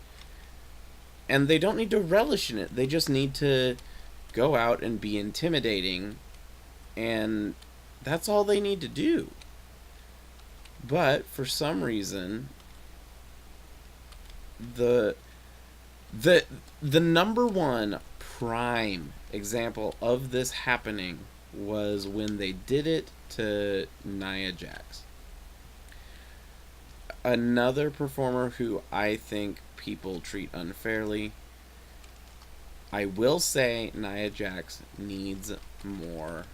And they don't need to relish in it, they just need to go out and be intimidating, and that's all they need to do. But for some reason, the the number one prime example of this happening was when they did it to Nia Jax. Another performer who I think people treat unfairly. I will say Nia Jax needs more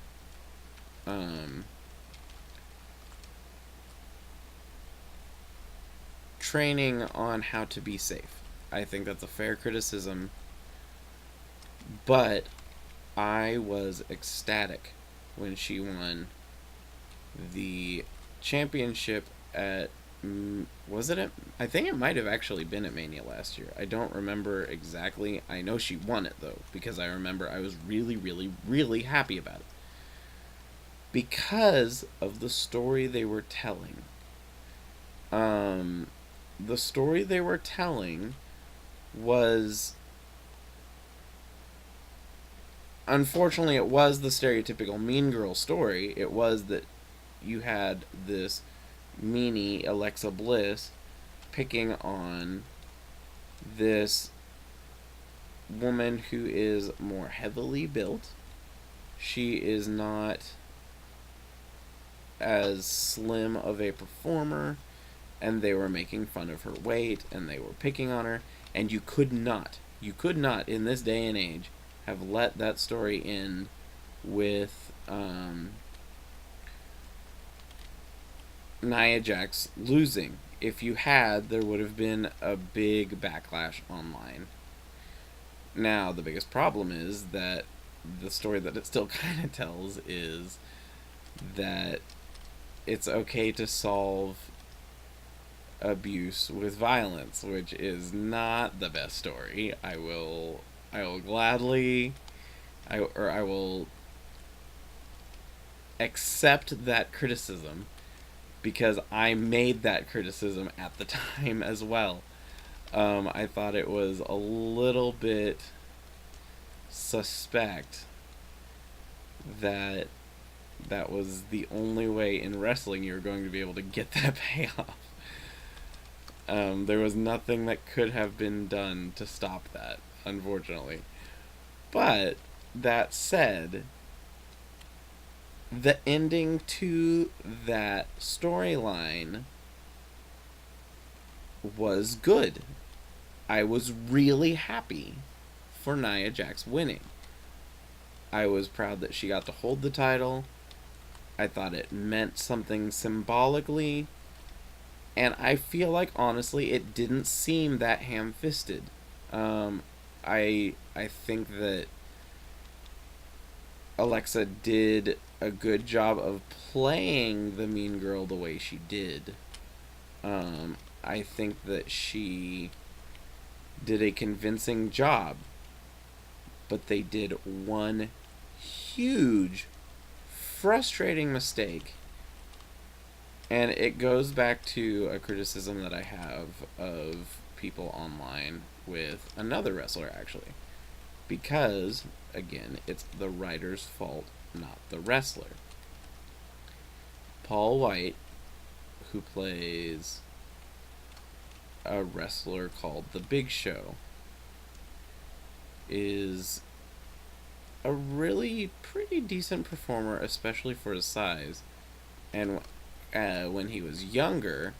training on how to be safe. I think that's a fair criticism, but I was ecstatic when she won the championship at, was it at, I think it might have actually been at Mania last year. I don't remember exactly. I know she won it though, because I remember I was really, really, really happy about it. Because of the story they were telling. The story they were telling was unfortunately, it was the stereotypical mean girl story. It was that you had this meanie Alexa Bliss picking on this woman who is more heavily built. She is not as slim of a performer, and they were making fun of her weight, and they were picking on her, and you could not in this day and age have let that story end with Nia Jax losing. If you had, there would have been a big backlash online. Now, the biggest problem is that the story that it still kind of tells is that it's okay to solve abuse with violence, which is not the best story. I will gladly I will accept that criticism because I made that criticism at the time as well. I thought it was a little bit suspect that that was the only way in wrestling you were going to be able to get that payoff. There was nothing that could have been done to stop that, unfortunately. But, that said, the ending to that storyline was good. I was really happy for Nia Jax winning. I was proud that she got to hold the title. I thought it meant something symbolically. And I feel like, honestly, it didn't seem that ham-fisted. I think that Alexa did a good job of playing the mean girl the way she did. I think that she did a convincing job, but they did one huge, frustrating mistake. And it goes back to a criticism that I have of people online with another wrestler, actually. Because, again, it's the writer's fault, not the wrestler. Paul White, who plays a wrestler called The Big Show, is a really pretty decent performer, especially for his size. And when he was younger,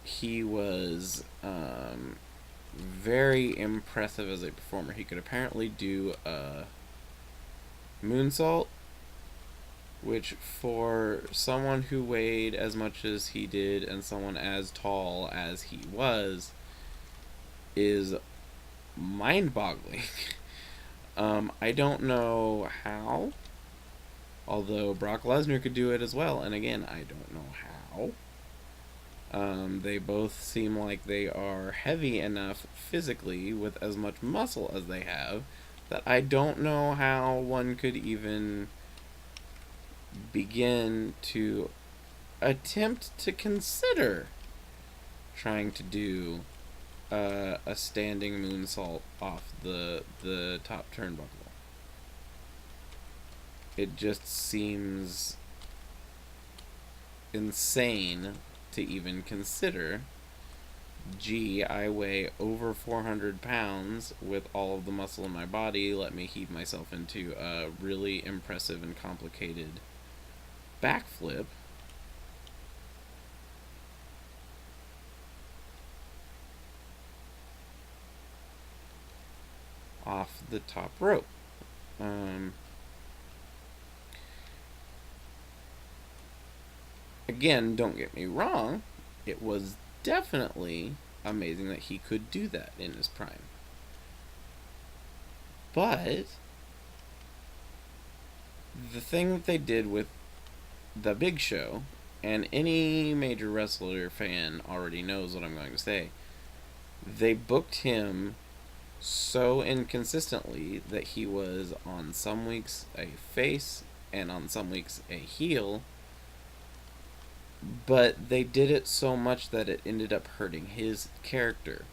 he was very impressive as a performer. He could apparently do a moonsault, which for someone who weighed as much as he did and someone as tall as he was is mind-boggling. I don't know how, although Brock Lesnar could do it as well, and again, I don't know how. They both seem like they are heavy enough physically with as much muscle as they have that I don't know how one could even begin to attempt to consider trying to do a standing moonsault off the top turnbuckle. It just seems insane to even consider. Gee, I weigh over 400 pounds with all of the muscle in my body. Let me heave myself into a really impressive and complicated backflip. Off the top rope. Again, don't get me wrong, it was definitely amazing that he could do that in his prime. But the thing that they did with The Big Show, and any major wrestler fan already knows what I'm going to say, they booked him so inconsistently that he was on some weeks a face and on some weeks a heel, but they did it so much that it ended up hurting his character.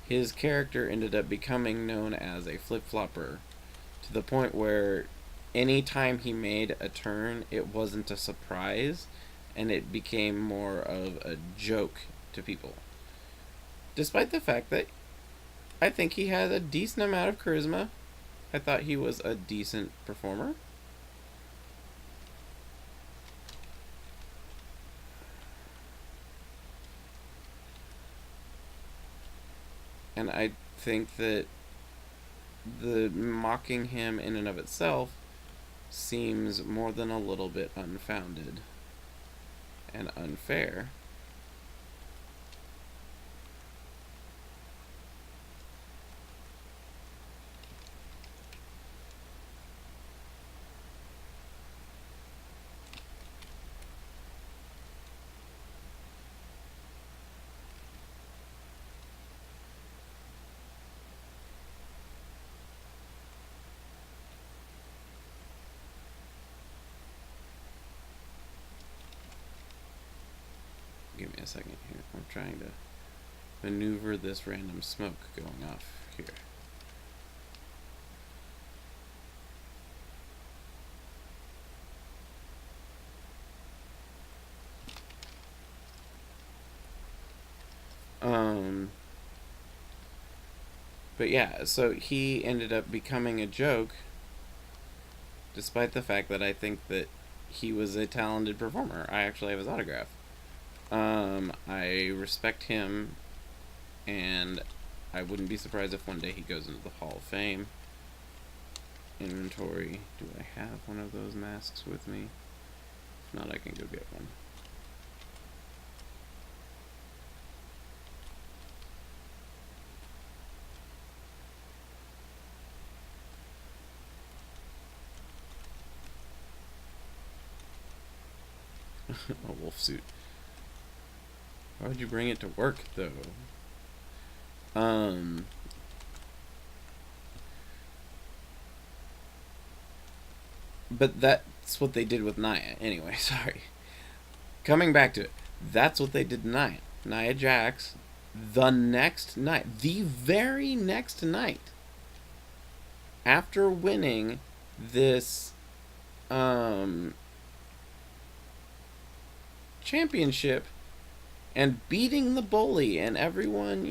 His character ended up becoming known as a flip-flopper to the point where anytime he made a turn, it wasn't a surprise, and it became more of a joke to people. Despite the fact that I think he had a decent amount of charisma, I thought he was a decent performer. And I think that the mocking him in and of itself seems more than a little bit unfounded and unfair. Give me a second here. I'm trying to maneuver this random smoke going off here. But yeah, so he ended up becoming a joke, despite the fact that I think that he was a talented performer. I actually have his autograph. I respect him, and I wouldn't be surprised if one day he goes into the Hall of Fame. Inventory. Do I have one of those masks with me? If not, I can go get one. A wolf suit. Why would you bring it to work, though? But that's what they did with Nia. Anyway, sorry. Coming back to it, that's what they did to Nia. Nia Jax, the next night, the very next night, after winning this championship and beating the bully, and everyone,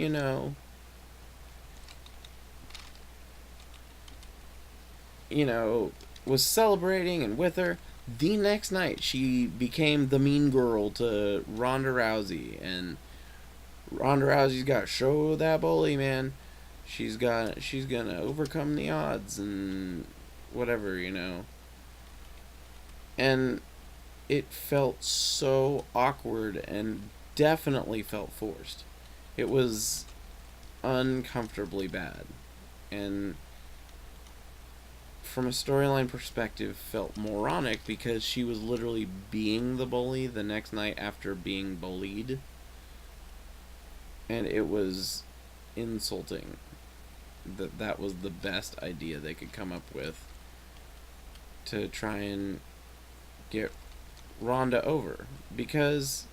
was celebrating and with her. The next night, she became the mean girl to Ronda Rousey, and Ronda Rousey's got to show that bully, man. She's gonna overcome the odds and whatever. And it felt so awkward and definitely felt forced. It was uncomfortably bad, and from a storyline perspective, felt moronic because she was literally being the bully the next night after being bullied, and it was insulting that was the best idea they could come up with to try and get Ronda over, because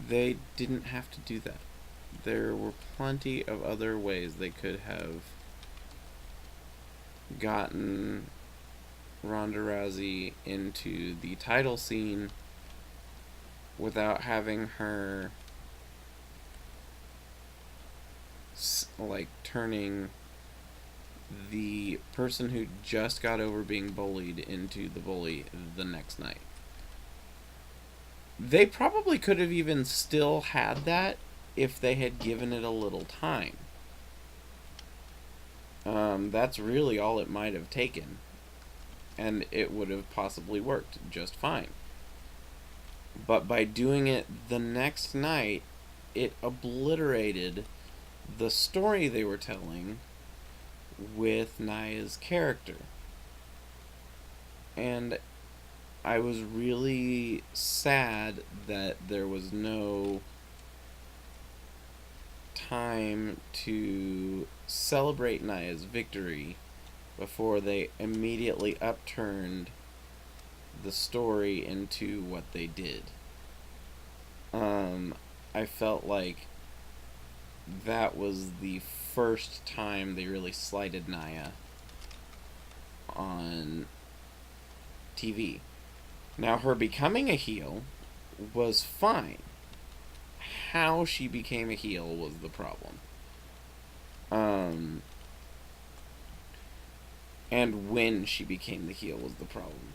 they didn't have to do that. There were plenty of other ways they could have gotten Ronda Rousey into the title scene without having her turning the person who just got over being bullied into the bully the next night. They probably could have even still had that if they had given it a little time. That's really all it might have taken, and it would have possibly worked just fine. But by doing it the next night, it obliterated the story they were telling with Nia's character. And I was really sad that there was no time to celebrate Nia's victory before they immediately upturned the story into what they did. I felt like that was the first time they really slighted Nia on TV. Now, her becoming a heel was fine. How she became a heel was the problem. And when she became the heel was the problem.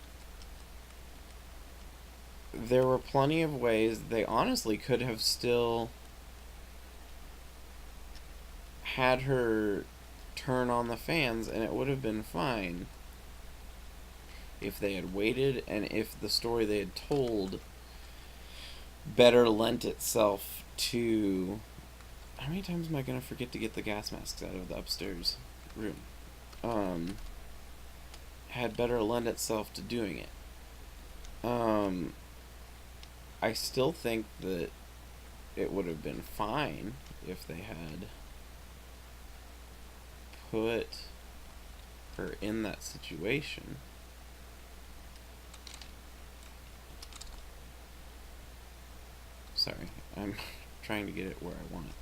There were plenty of ways they honestly could have still had her turn on the fans, and it would have been fine if they had waited and if the story they had told better lent itself to. How many times am I going to forget to get the gas masks out of the upstairs room? Had better lend itself to doing it. I still think that it would have been fine if they had put her in that situation. Sorry, I'm trying to get it where I want it.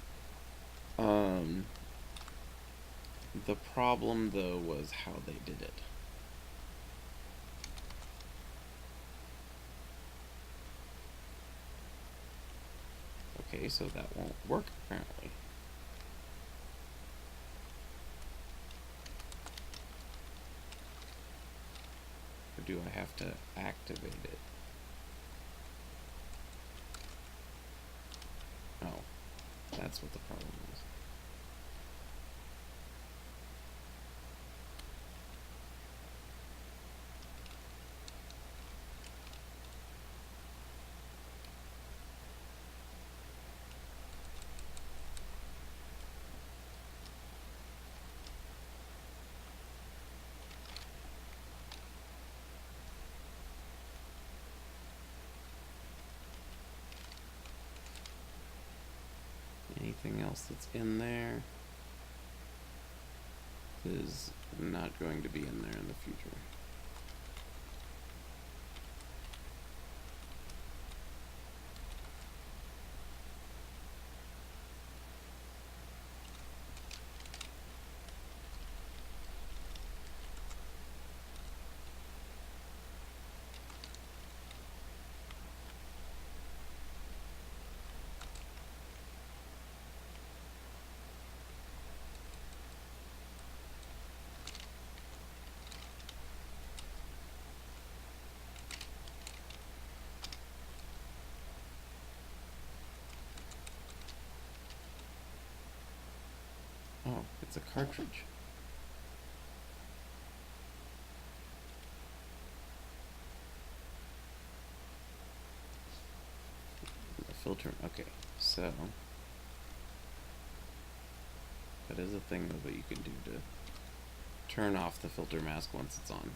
The problem, though, was how they did it. Okay, so that won't work, apparently. Or do I have to activate it? Oh, that's what the problem is. Anything else that's in there is not going to be in there in the future. Oh, it's a cartridge. The filter. Okay, so that is a thing that you can do to turn off the filter mask once it's on.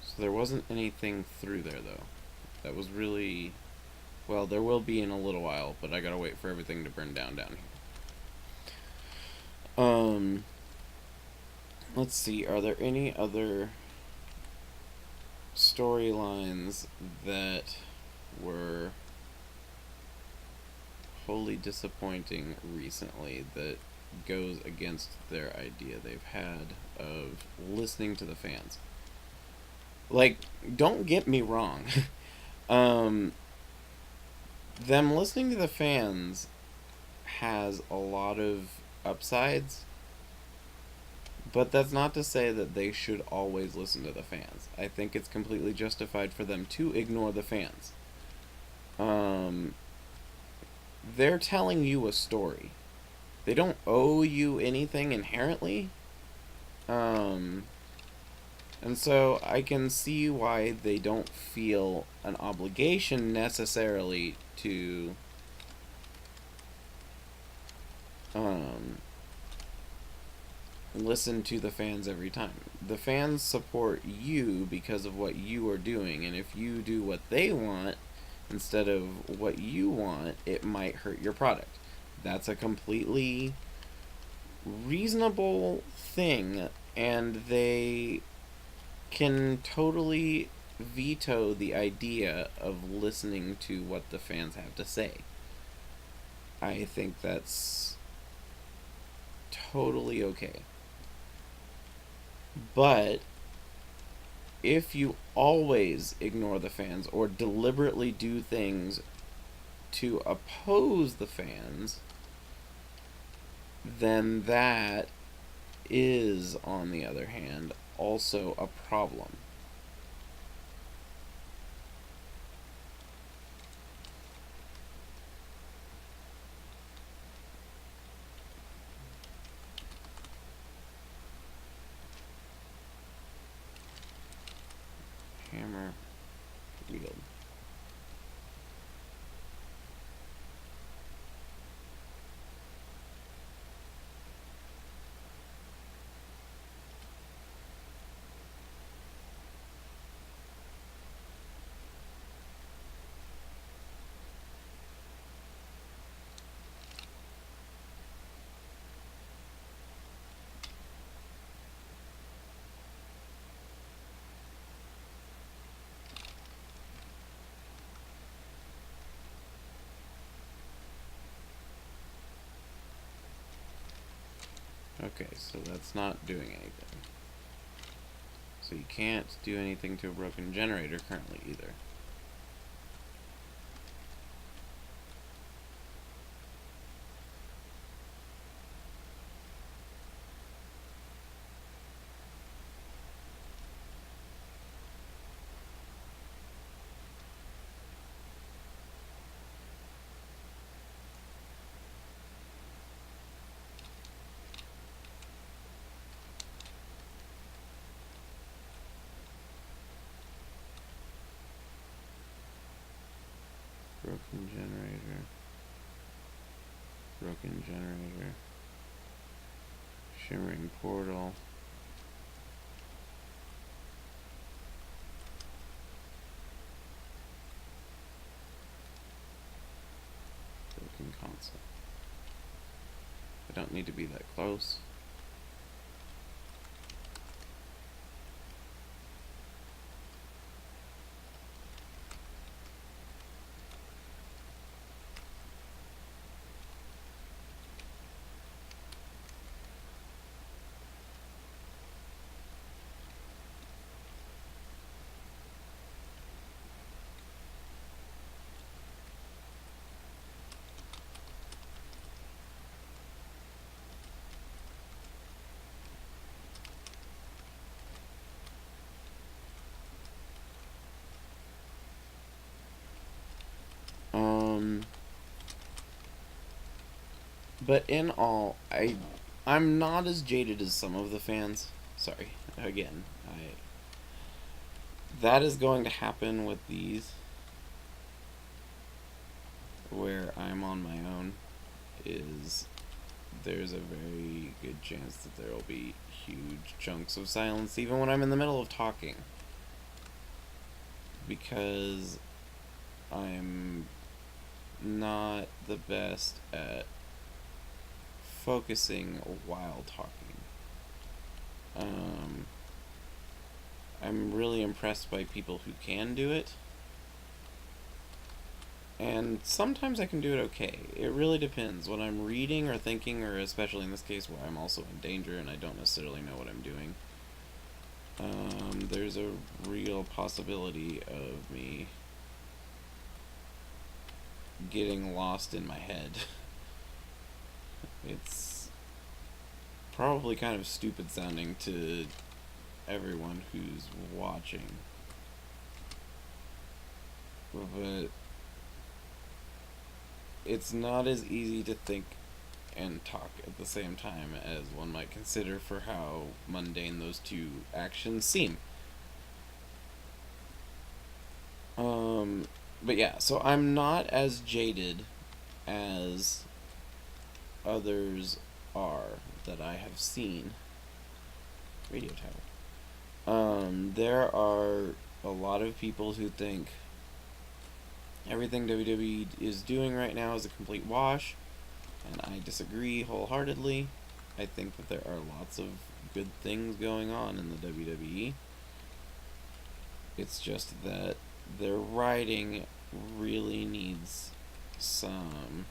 So there wasn't anything through there, though. That was really... Well, there will be in a little while, but I gotta wait for everything to burn down here. Let's see, are there any other storylines that were wholly disappointing recently that goes against their idea they've had of listening to the fans? Like, don't get me wrong. Them listening to the fans has a lot of upsides, but that's not to say that they should always listen to the fans. I think it's completely justified for them to ignore the fans. They're telling you a story. They don't owe you anything inherently. And so I can see why they don't feel an obligation necessarily to listen to the fans every time. The fans support you because of what you are doing, and if you do what they want instead of what you want, it might hurt your product. That's a completely reasonable thing, and they can totally veto the idea of listening to what the fans have to say. I think that's totally okay. But if you always ignore the fans or deliberately do things to oppose the fans, then that is, on the other hand, also a problem. Hammer wield. Okay, so that's not doing anything. So you can't do anything to a broken generator currently either. Broken generator. Broken generator. Shimmering portal. Broken console. I don't need to be that close. But in all, I'm not as jaded as some of the fans. Sorry, again, that is going to happen with these, where I'm on my own, is there's a very good chance that there will be huge chunks of silence even when I'm in the middle of talking, because I'm not the best at focusing while talking. I'm really impressed by people who can do it, and sometimes I can do it okay. It really depends. When I'm reading or thinking, or especially in this case where I'm also in danger and I don't necessarily know what I'm doing, there's a real possibility of me getting lost in my head. It's probably kind of stupid sounding to everyone who's watching, but it's not as easy to think and talk at the same time as one might consider for how mundane those two actions seem. But yeah, so I'm not as jaded as others are that I have seen. Radio tower. There are a lot of people who think everything WWE is doing right now is a complete wash, and I disagree wholeheartedly. I think that there are lots of good things going on in the WWE. It's just that their writing really needs some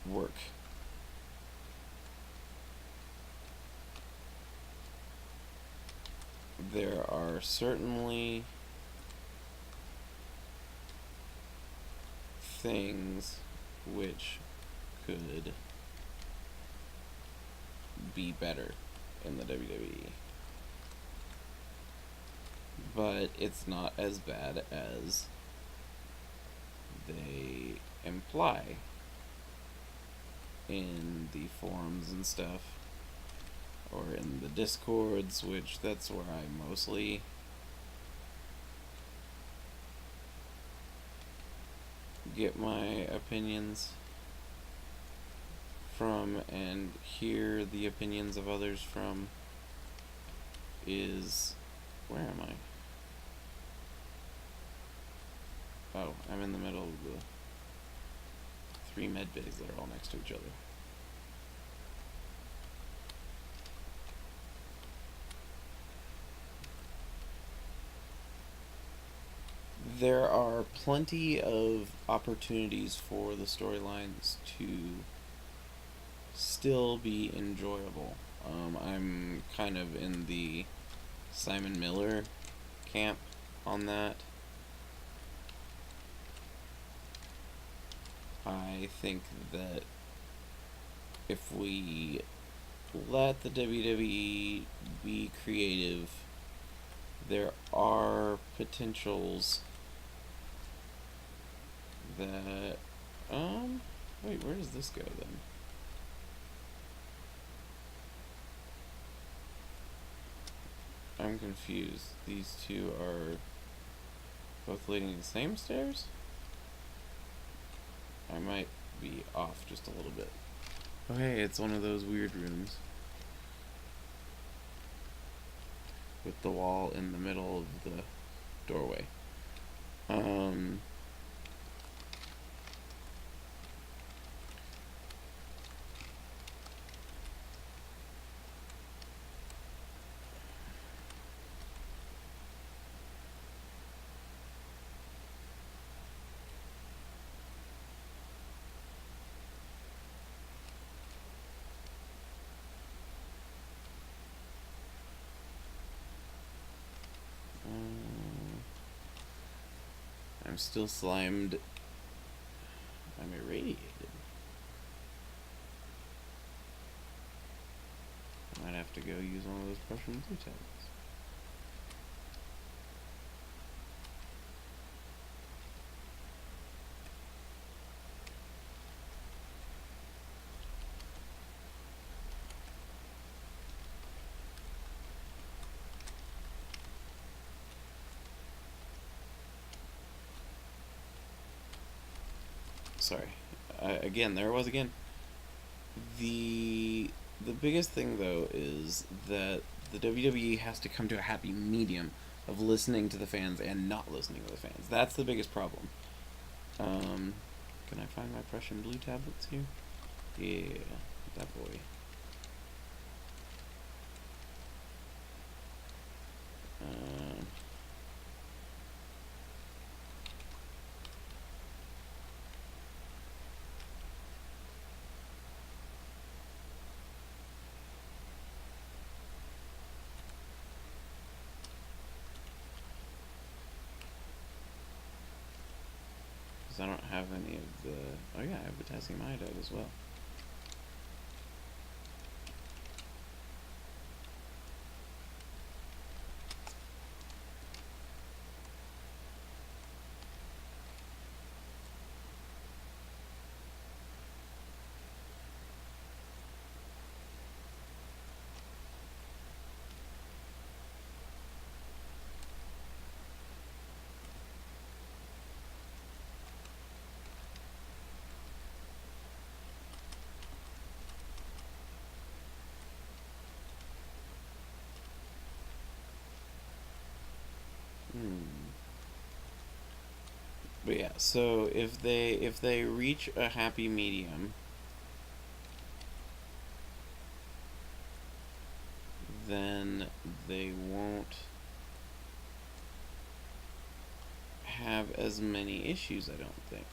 work. There are certainly things which could be better in the WWE. But it's not as bad as they imply in the forums and stuff, or in the discords, which that's where I mostly get my opinions from and hear the opinions of others from, is... Where am I? Oh, I'm in the middle of the 3 med bays that are all next to each other. There are plenty of opportunities for the storylines to still be enjoyable. I'm kind of in the Simon Miller camp on that. I think that if we let the WWE be creative, there are potentials that... wait, where does this go then? I'm confused. These two are both leading to the same stairs? I might be off just a little bit. Oh hey, it's one of those weird rooms with the wall in the middle of the doorway. I'm still slimed. I'm irradiated. I might have to go use one of those Prussian blue tablets. Sorry. Again, there it was again. The biggest thing though is that the WWE has to come to a happy medium of listening to the fans and not listening to the fans. That's the biggest problem. Can I find my Prussian blue tablets here? Yeah, that boy. I don't have any of the... Oh yeah, I have potassium iodide as well. But yeah, so if they reach a happy medium, then they won't have as many issues, I don't think.